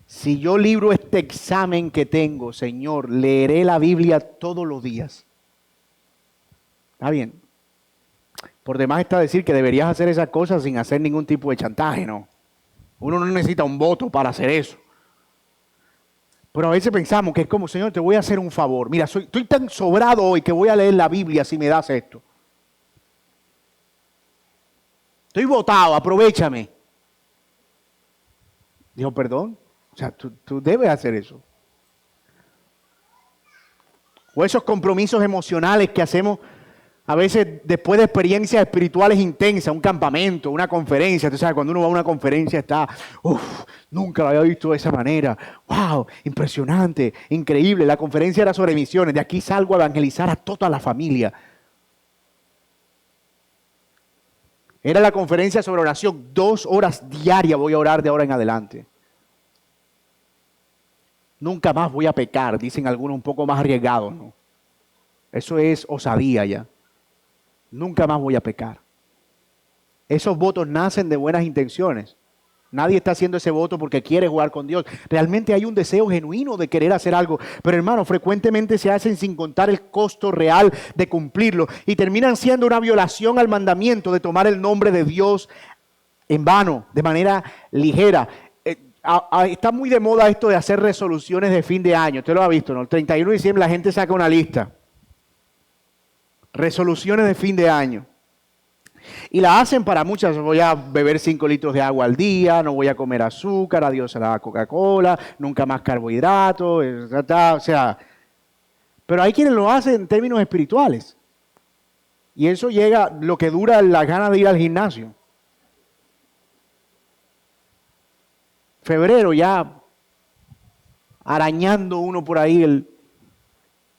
Si yo libro este examen que tengo, Señor, leeré la Biblia todos los días. ¿Está bien? Por demás está decir que deberías hacer esas cosas sin hacer ningún tipo de chantaje, ¿no? Uno no necesita un voto para hacer eso. Pero a veces pensamos que es como, Señor, te voy a hacer un favor. Mira, estoy tan sobrado hoy que voy a leer la Biblia si me das esto. Estoy votado, aprovéchame. Dijo, perdón. O sea, tú debes hacer eso. O esos compromisos emocionales que hacemos a veces después de experiencias espirituales intensas, un campamento, una conferencia. Tú sabes, cuando uno va a una conferencia está, nunca lo había visto de esa manera. ¡Wow! Impresionante, increíble. La conferencia era sobre misiones. De aquí salgo a evangelizar a toda la familia. Era la conferencia sobre oración. 2 horas diarias voy a orar de ahora en adelante. Nunca más voy a pecar, dicen algunos un poco más arriesgados, ¿no? Eso es osadía ya. Nunca más voy a pecar. Esos votos nacen de buenas intenciones. Nadie está haciendo ese voto porque quiere jugar con Dios. Realmente hay un deseo genuino de querer hacer algo. Pero hermano, frecuentemente se hacen sin contar el costo real de cumplirlo. Y terminan siendo una violación al mandamiento de tomar el nombre de Dios en vano, de manera ligera. Está muy de moda esto de hacer resoluciones de fin de año. Usted lo ha visto, ¿no? El 31 de diciembre la gente saca una lista. Resoluciones de fin de año. Y la hacen para muchas. Voy a beber 5 litros de agua al día, no voy a comer azúcar, adiós a la Coca-Cola, nunca más carbohidratos, o sea. Pero hay quienes lo hacen en términos espirituales. Y eso llega lo que dura la gana de ir al gimnasio. Febrero ya arañando uno por ahí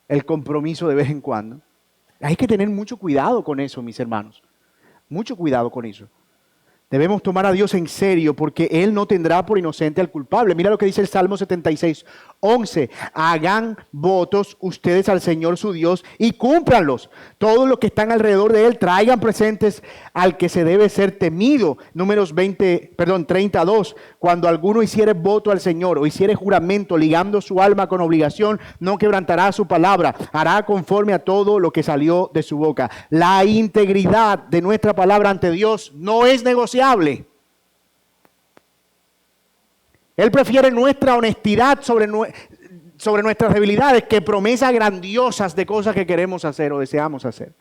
el compromiso de vez en cuando. Hay que tener mucho cuidado con eso, mis hermanos. Mucho cuidado con eso. Debemos tomar a Dios en serio porque Él no tendrá por inocente al culpable. Mira lo que dice el Salmo 76:11. Hagan votos ustedes al Señor su Dios y cúmplanlos. Todos los que están alrededor de Él traigan presentes al que se debe ser temido. Números 32. Cuando alguno hiciere voto al Señor o hiciere juramento ligando su alma con obligación, no quebrantará su palabra. Hará conforme a todo lo que salió de su boca. La integridad de nuestra palabra ante Dios no es negociable. Él prefiere nuestra honestidad sobre nuestras debilidades que promesas grandiosas de cosas que queremos hacer o deseamos hacer.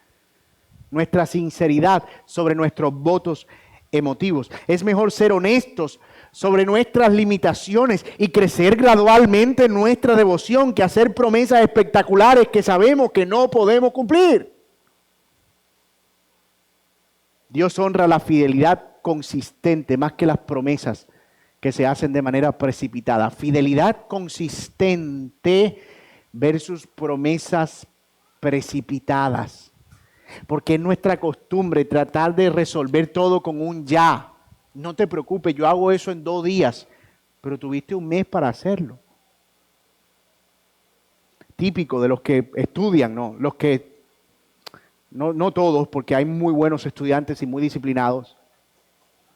Nuestra sinceridad sobre nuestros votos emotivos. Es mejor ser honestos sobre nuestras limitaciones y crecer gradualmente en nuestra devoción que hacer promesas espectaculares que sabemos que no podemos cumplir. Dios honra la fidelidad consistente más que las promesas que se hacen de manera precipitada. Fidelidad consistente versus promesas precipitadas. Porque es nuestra costumbre tratar de resolver todo con un ya. No te preocupes, yo hago eso en 2 días, pero tuviste un mes para hacerlo. Típico de los que estudian, ¿no? Los que, no todos, porque hay muy buenos estudiantes y muy disciplinados.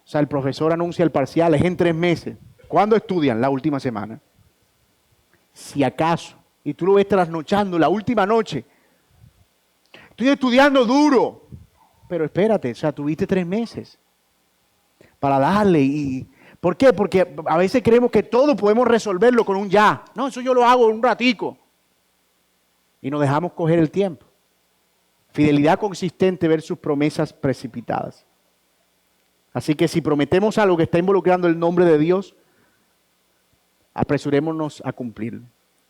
O sea, el profesor anuncia el parcial, es en 3 meses. ¿Cuándo estudian? La última semana. Si acaso. Y tú lo ves trasnochando la última noche. Estoy estudiando duro. Pero espérate, o sea, tuviste 3 meses para darle. ¿Por qué? Porque a veces creemos que todo podemos resolverlo con un ya. No, eso yo lo hago en un ratico. Y nos dejamos coger el tiempo. Fidelidad consistente versus promesas precipitadas. Así que si prometemos algo que está involucrando el nombre de Dios, apresurémonos a cumplirlo.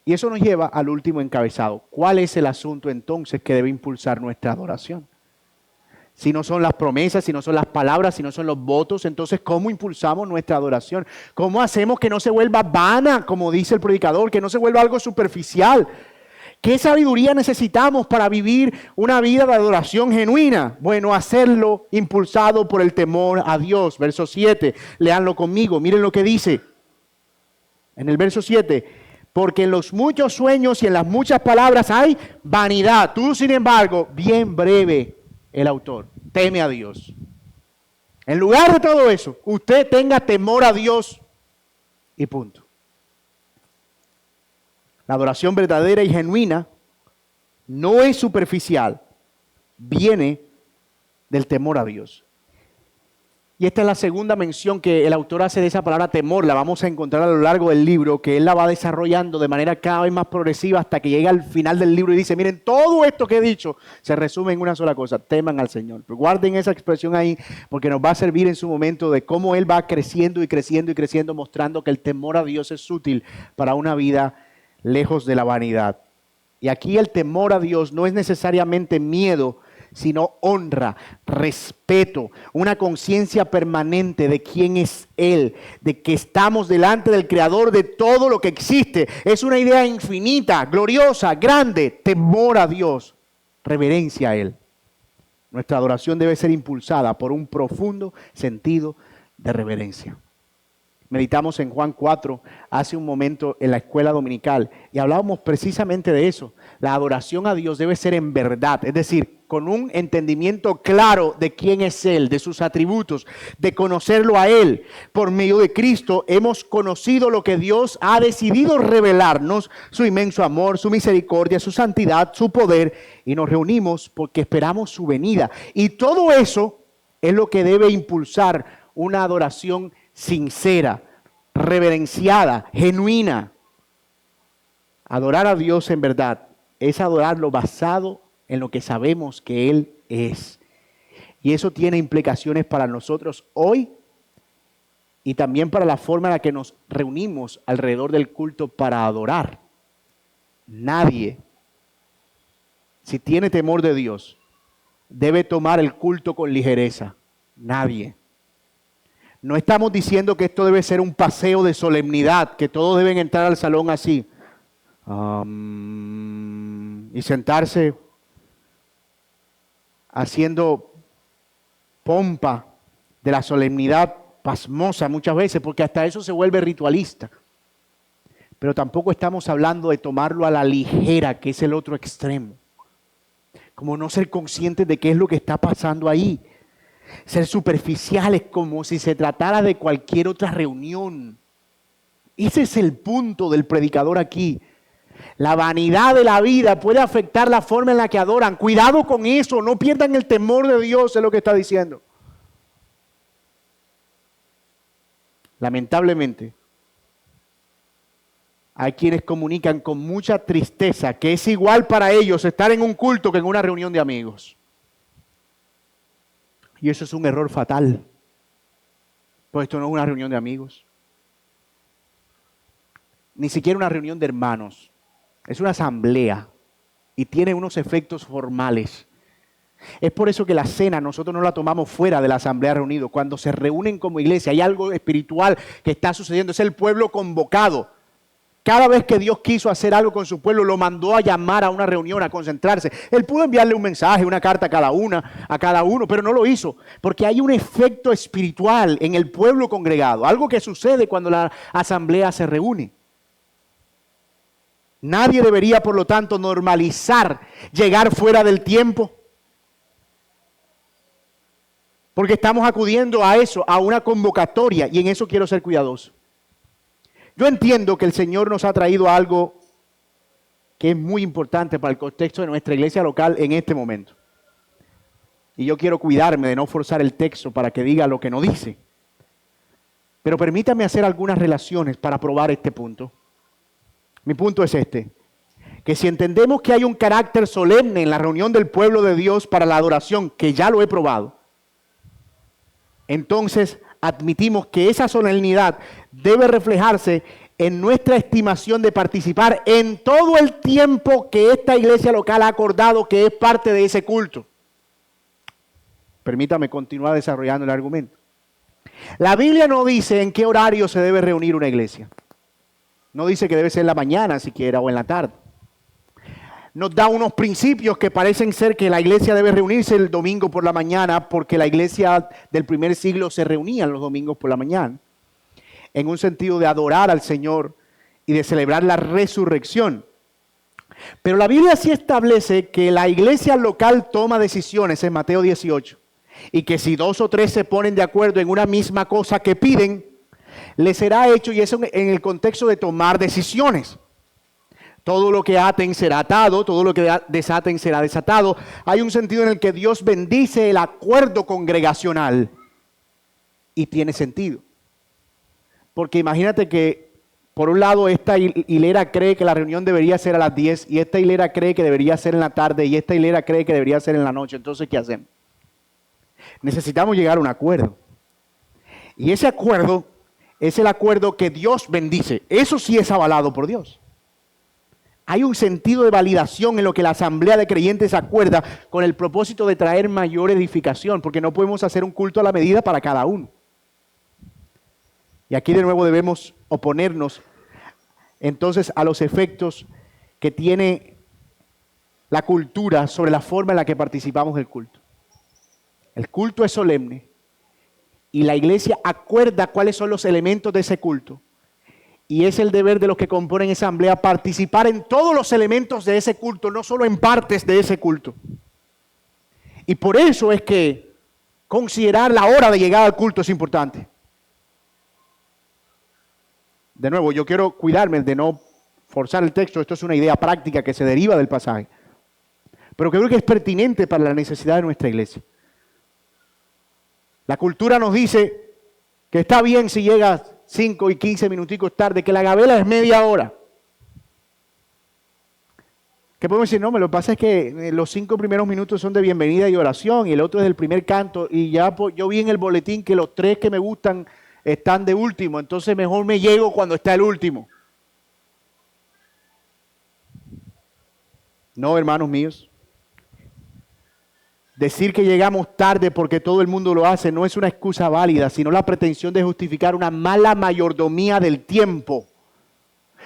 Y eso nos lleva al último encabezado. ¿Cuál es el asunto entonces que debe impulsar nuestra adoración? Si no son las promesas, si no son las palabras, si no son los votos, entonces ¿cómo impulsamos nuestra adoración? ¿Cómo hacemos que no se vuelva vana, como dice el predicador, que no se vuelva algo superficial? ¿Qué sabiduría necesitamos para vivir una vida de adoración genuina? Bueno, hacerlo impulsado por el temor a Dios. Verso 7, léanlo conmigo, miren lo que dice. En el verso 7, porque en los muchos sueños y en las muchas palabras hay vanidad. Tú, sin embargo, bien breve el autor, teme a Dios. En lugar de todo eso, usted tenga temor a Dios y punto. La adoración verdadera y genuina no es superficial, viene del temor a Dios. Y esta es la segunda mención que el autor hace de esa palabra temor. La vamos a encontrar a lo largo del libro, que él la va desarrollando de manera cada vez más progresiva hasta que llega al final del libro y dice, miren, todo esto que he dicho se resume en una sola cosa, teman al Señor. Pero guarden esa expresión ahí porque nos va a servir en su momento de cómo él va creciendo y creciendo y creciendo, mostrando que el temor a Dios es útil para una vida lejos de la vanidad. Y aquí el temor a Dios no es necesariamente miedo, sino honra, respeto, una conciencia permanente de quién es Él, de que estamos delante del Creador de todo lo que existe. Es una idea infinita, gloriosa, grande, temor a Dios, reverencia a Él. Nuestra adoración debe ser impulsada por un profundo sentido de reverencia. Meditamos en Juan 4 hace un momento en la escuela dominical y hablábamos precisamente de eso. La adoración a Dios debe ser en verdad, es decir, con un entendimiento claro de quién es Él, de sus atributos, de conocerlo a Él. Por medio de Cristo hemos conocido lo que Dios ha decidido revelarnos, su inmenso amor, su misericordia, su santidad, su poder, y nos reunimos porque esperamos su venida. Y todo eso es lo que debe impulsar una adoración sincera, reverenciada, genuina. Adorar a Dios en verdad es adorarlo basado en lo que sabemos que Él es. Y eso tiene implicaciones para nosotros hoy y también para la forma en la que nos reunimos alrededor del culto para adorar. Nadie, si tiene temor de Dios, debe tomar el culto con ligereza. Nadie. No estamos diciendo que esto debe ser un paseo de solemnidad, que todos deben entrar al salón así y sentarse haciendo pompa de la solemnidad pasmosa muchas veces, porque hasta eso se vuelve ritualista. Pero tampoco estamos hablando de tomarlo a la ligera, que es el otro extremo. Como no ser conscientes de qué es lo que está pasando ahí. Ser superficiales como si se tratara de cualquier otra reunión. Ese es el punto del predicador aquí. La vanidad de la vida puede afectar la forma en la que adoran. Cuidado con eso, no pierdan el temor de Dios, es lo que está diciendo. Lamentablemente, hay quienes comunican con mucha tristeza que es igual para ellos estar en un culto que en una reunión de amigos. Y eso es un error fatal. Pues esto no es una reunión de amigos. Ni siquiera una reunión de hermanos. Es una asamblea y tiene unos efectos formales. Es por eso que la cena nosotros no la tomamos fuera de la asamblea reunido. Cuando se reúnen como iglesia hay algo espiritual que está sucediendo. Es el pueblo convocado. Cada vez que Dios quiso hacer algo con su pueblo, lo mandó a llamar a una reunión, a concentrarse. Él pudo enviarle un mensaje, una carta a cada uno, pero no lo hizo. Porque hay un efecto espiritual en el pueblo congregado. Algo que sucede cuando la asamblea se reúne. Nadie debería, por lo tanto, normalizar llegar fuera del tiempo. Porque estamos acudiendo a eso, a una convocatoria, y en eso quiero ser cuidadoso. Yo entiendo que el Señor nos ha traído algo que es muy importante para el contexto de nuestra iglesia local en este momento. Y yo quiero cuidarme de no forzar el texto para que diga lo que no dice. Pero permítame hacer algunas relaciones para probar este punto. Mi punto es este, que si entendemos que hay un carácter solemne en la reunión del pueblo de Dios para la adoración, que ya lo he probado, entonces admitimos que esa solemnidad debe reflejarse en nuestra estimación de participar en todo el tiempo que esta iglesia local ha acordado que es parte de ese culto. Permítame continuar desarrollando el argumento. La Biblia no dice en qué horario se debe reunir una iglesia. No dice que debe ser en la mañana siquiera o en la tarde. Nos da unos principios que parecen ser que la iglesia debe reunirse el domingo por la mañana porque la iglesia del primer siglo se reunía los domingos por la mañana. En un sentido de adorar al Señor y de celebrar la resurrección. Pero la Biblia sí establece que la iglesia local toma decisiones en Mateo 18. Y que si 2 o 3 se ponen de acuerdo en una misma cosa que piden, les será hecho, y eso en el contexto de tomar decisiones. Todo lo que aten será atado, todo lo que desaten será desatado. Hay un sentido en el que Dios bendice el acuerdo congregacional y tiene sentido. Porque imagínate que, por un lado, esta hilera cree que la reunión debería ser a las 10 y esta hilera cree que debería ser en la tarde y esta hilera cree que debería ser en la noche. Entonces, ¿qué hacemos? Necesitamos llegar a un acuerdo. Y ese acuerdo es el acuerdo que Dios bendice. Eso sí es avalado por Dios. Hay un sentido de validación en lo que la asamblea de creyentes acuerda con el propósito de traer mayor edificación, porque no podemos hacer un culto a la medida para cada uno. Y aquí de nuevo debemos oponernos entonces a los efectos que tiene la cultura sobre la forma en la que participamos del culto. El culto es solemne y la iglesia acuerda cuáles son los elementos de ese culto. Y es el deber de los que componen esa asamblea participar en todos los elementos de ese culto, no solo en partes de ese culto. Y por eso es que considerar la hora de llegar al culto es importante. De nuevo, yo quiero cuidarme de no forzar el texto. Esto es una idea práctica que se deriva del pasaje, pero que creo que es pertinente para la necesidad de nuestra iglesia. La cultura nos dice que está bien si llegas 5 y 15 minuticos tarde, que la gabela es media hora. ¿Qué podemos decir? No, lo que pasa es que los 5 primeros minutos son de bienvenida y oración y el otro es del primer canto y ya yo vi en el boletín que los 3 que me gustan están de último, entonces mejor me llego cuando está el último. No, hermanos míos. Decir que llegamos tarde porque todo el mundo lo hace no es una excusa válida, sino la pretensión de justificar una mala mayordomía del tiempo,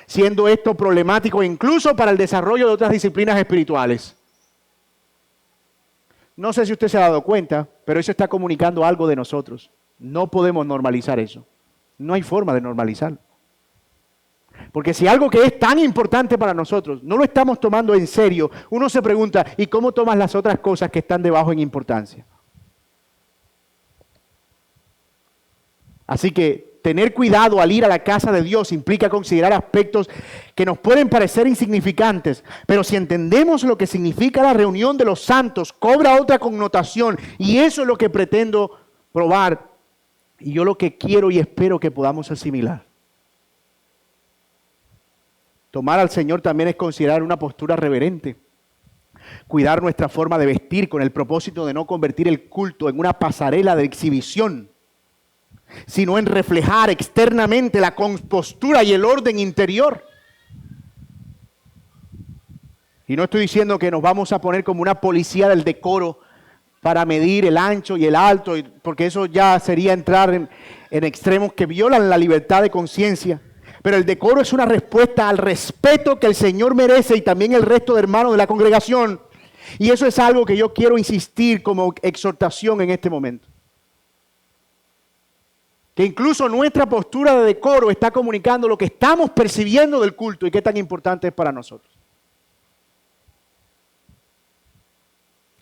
siendo esto problemático incluso para el desarrollo de otras disciplinas espirituales. No sé si usted se ha dado cuenta, pero eso está comunicando algo de nosotros. No podemos normalizar eso. No hay forma de normalizarlo. Porque si algo que es tan importante para nosotros no lo estamos tomando en serio, uno se pregunta, ¿y cómo tomas las otras cosas que están debajo en importancia? Así que tener cuidado al ir a la casa de Dios implica considerar aspectos que nos pueden parecer insignificantes, pero si entendemos lo que significa la reunión de los santos, cobra otra connotación, y eso es lo que pretendo probar, y yo lo que quiero y espero que podamos asimilar. Tomar al Señor también es considerar una postura reverente. Cuidar nuestra forma de vestir con el propósito de no convertir el culto en una pasarela de exhibición, sino en reflejar externamente la compostura y el orden interior. Y no estoy diciendo que nos vamos a poner como una policía del decoro para medir el ancho y el alto, porque eso ya sería entrar en extremos que violan la libertad de conciencia. Pero el decoro es una respuesta al respeto que el Señor merece y también el resto de hermanos de la congregación. Y eso es algo que yo quiero insistir como exhortación en este momento. Que incluso nuestra postura de decoro está comunicando lo que estamos percibiendo del culto y qué tan importante es para nosotros.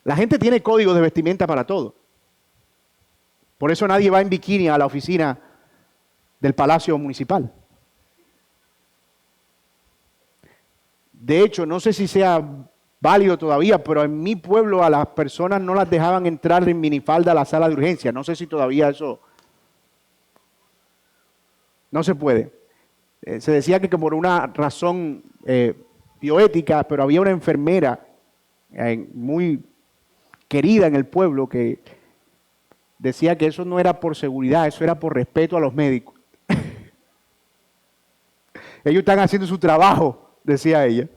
La gente tiene códigos de vestimenta para todo. Por eso nadie va en bikini a la oficina del Palacio Municipal. De hecho, no sé si sea válido todavía, pero en mi pueblo a las personas no las dejaban entrar en minifalda a la sala de urgencia. No sé si todavía eso no se puede. Se decía que por una razón bioética, pero había una enfermera muy querida en el pueblo que decía que eso no era por seguridad, eso era por respeto a los médicos. Ellos están haciendo su trabajo, decía ella.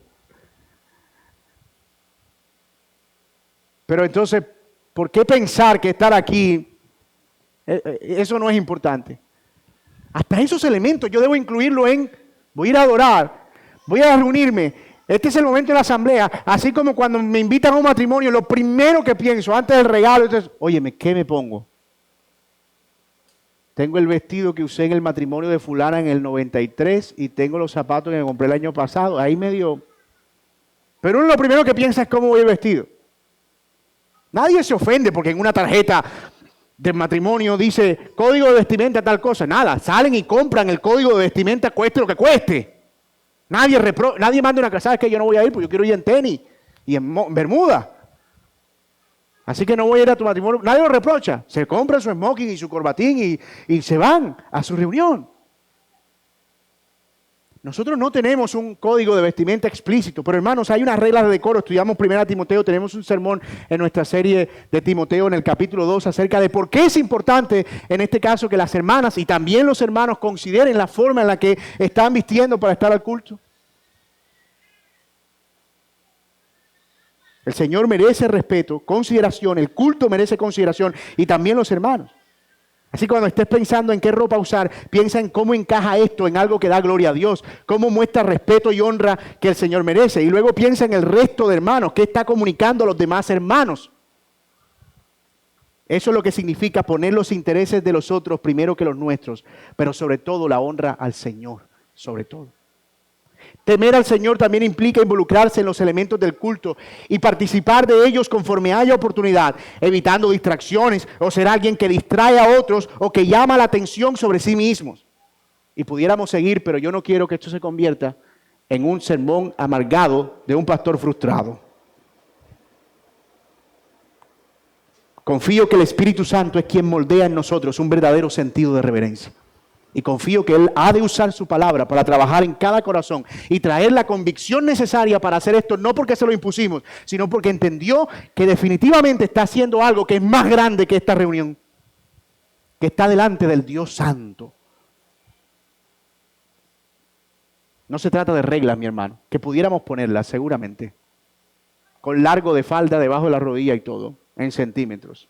Pero entonces, ¿por qué pensar que estar aquí, eso no es importante? Hasta esos elementos yo debo incluirlo en, voy a ir a adorar, voy a reunirme, este es el momento de la asamblea, así como cuando me invitan a un matrimonio, lo primero que pienso antes del regalo, entonces, óyeme, ¿qué me pongo? Tengo el vestido que usé en el matrimonio de fulana en el 93 y tengo los zapatos que me compré el año pasado, ahí medio. Pero uno lo primero que piensa es cómo voy vestido. Nadie se ofende porque en una tarjeta de matrimonio dice código de vestimenta tal cosa. Nada, salen y compran el código de vestimenta cueste lo que cueste. Nadie manda una casa, ¿sabes qué? Yo no voy a ir porque yo quiero ir en tenis y en bermuda. Así que no voy a ir a tu matrimonio. Nadie lo reprocha. Se compra su smoking y su corbatín y se van a su reunión. Nosotros no tenemos un código de vestimenta explícito, pero hermanos, hay unas reglas de decoro. Estudiamos 1 Timoteo, tenemos un sermón en nuestra serie de Timoteo en el capítulo 2 acerca de por qué es importante en este caso que las hermanas y también los hermanos consideren la forma en la que están vistiendo para estar al culto. El Señor merece respeto, consideración, el culto merece consideración y también los hermanos. Así que cuando estés pensando en qué ropa usar, piensa en cómo encaja esto en algo que da gloria a Dios, cómo muestra respeto y honra que el Señor merece. Y luego piensa en el resto de hermanos, qué está comunicando a los demás hermanos. Eso es lo que significa poner los intereses de los otros primero que los nuestros, pero sobre todo la honra al Señor, sobre todo. Temer al Señor también implica involucrarse en los elementos del culto y participar de ellos conforme haya oportunidad, evitando distracciones o ser alguien que distrae a otros o que llama la atención sobre sí mismos. Y pudiéramos seguir, pero yo no quiero que esto se convierta en un sermón amargado de un pastor frustrado. Confío que el Espíritu Santo es quien moldea en nosotros un verdadero sentido de reverencia. Y confío que Él ha de usar su palabra para trabajar en cada corazón y traer la convicción necesaria para hacer esto, no porque se lo impusimos, sino porque entendió que definitivamente está haciendo algo que es más grande que esta reunión, que está delante del Dios Santo. No se trata de reglas, mi hermano, que pudiéramos ponerlas seguramente, con largo de falda debajo de la rodilla y todo, en centímetros.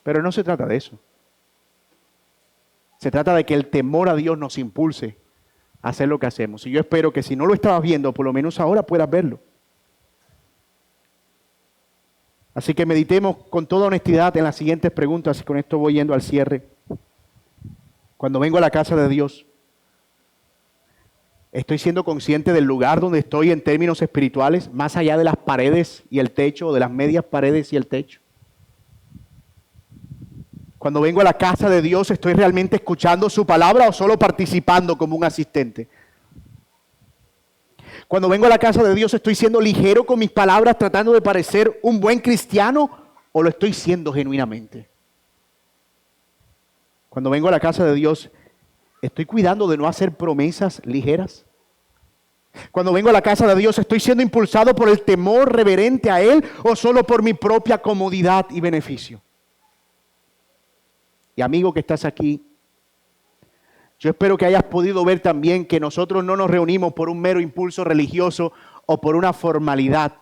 Pero no se trata de eso. Se trata de que el temor a Dios nos impulse a hacer lo que hacemos. Y yo espero que si no lo estabas viendo, por lo menos ahora puedas verlo. Así que meditemos con toda honestidad en las siguientes preguntas y con esto voy yendo al cierre. Cuando vengo a la casa de Dios, ¿estoy siendo consciente del lugar donde estoy en términos espirituales, más allá de las paredes y el techo, o de las medias paredes y el techo? Cuando vengo a la casa de Dios, ¿estoy realmente escuchando su palabra o solo participando como un asistente? Cuando vengo a la casa de Dios, ¿estoy siendo ligero con mis palabras tratando de parecer un buen cristiano o lo estoy siendo genuinamente? Cuando vengo a la casa de Dios, ¿estoy cuidando de no hacer promesas ligeras? Cuando vengo a la casa de Dios, ¿estoy siendo impulsado por el temor reverente a Él o solo por mi propia comodidad y beneficio? Y amigo que estás aquí, yo espero que hayas podido ver también que nosotros no nos reunimos por un mero impulso religioso o por una formalidad.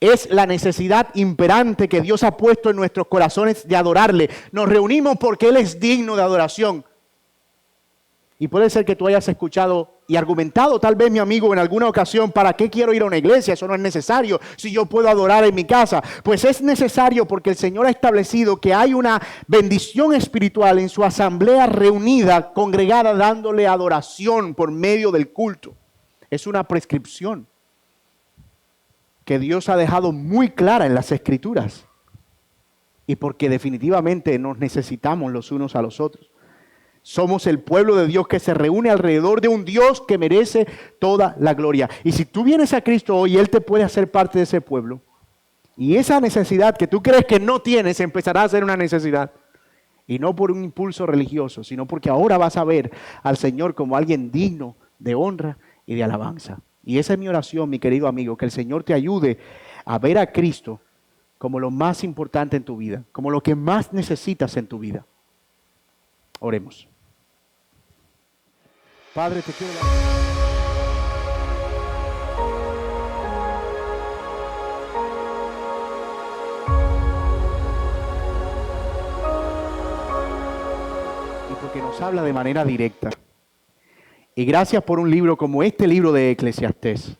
Es la necesidad imperante que Dios ha puesto en nuestros corazones de adorarle. Nos reunimos porque Él es digno de adoración. Y puede ser que tú hayas escuchado y argumentado tal vez, mi amigo, en alguna ocasión, ¿para qué quiero ir a una iglesia? Eso no es necesario si yo puedo adorar en mi casa. Pues es necesario porque el Señor ha establecido que hay una bendición espiritual en su asamblea reunida, congregada, dándole adoración por medio del culto. Es una prescripción que Dios ha dejado muy clara en las Escrituras y porque definitivamente nos necesitamos los unos a los otros. Somos el pueblo de Dios que se reúne alrededor de un Dios que merece toda la gloria. Y si tú vienes a Cristo hoy, Él te puede hacer parte de ese pueblo. Y esa necesidad que tú crees que no tienes empezará a ser una necesidad. Y no por un impulso religioso, sino porque ahora vas a ver al Señor como alguien digno de honra y de alabanza. Y esa es mi oración, mi querido amigo, que el Señor te ayude a ver a Cristo como lo más importante en tu vida, como lo que más necesitas en tu vida. Oremos. Padre, te quiero dar... Y porque nos habla de manera directa. Y gracias por un libro como este libro de Eclesiastés,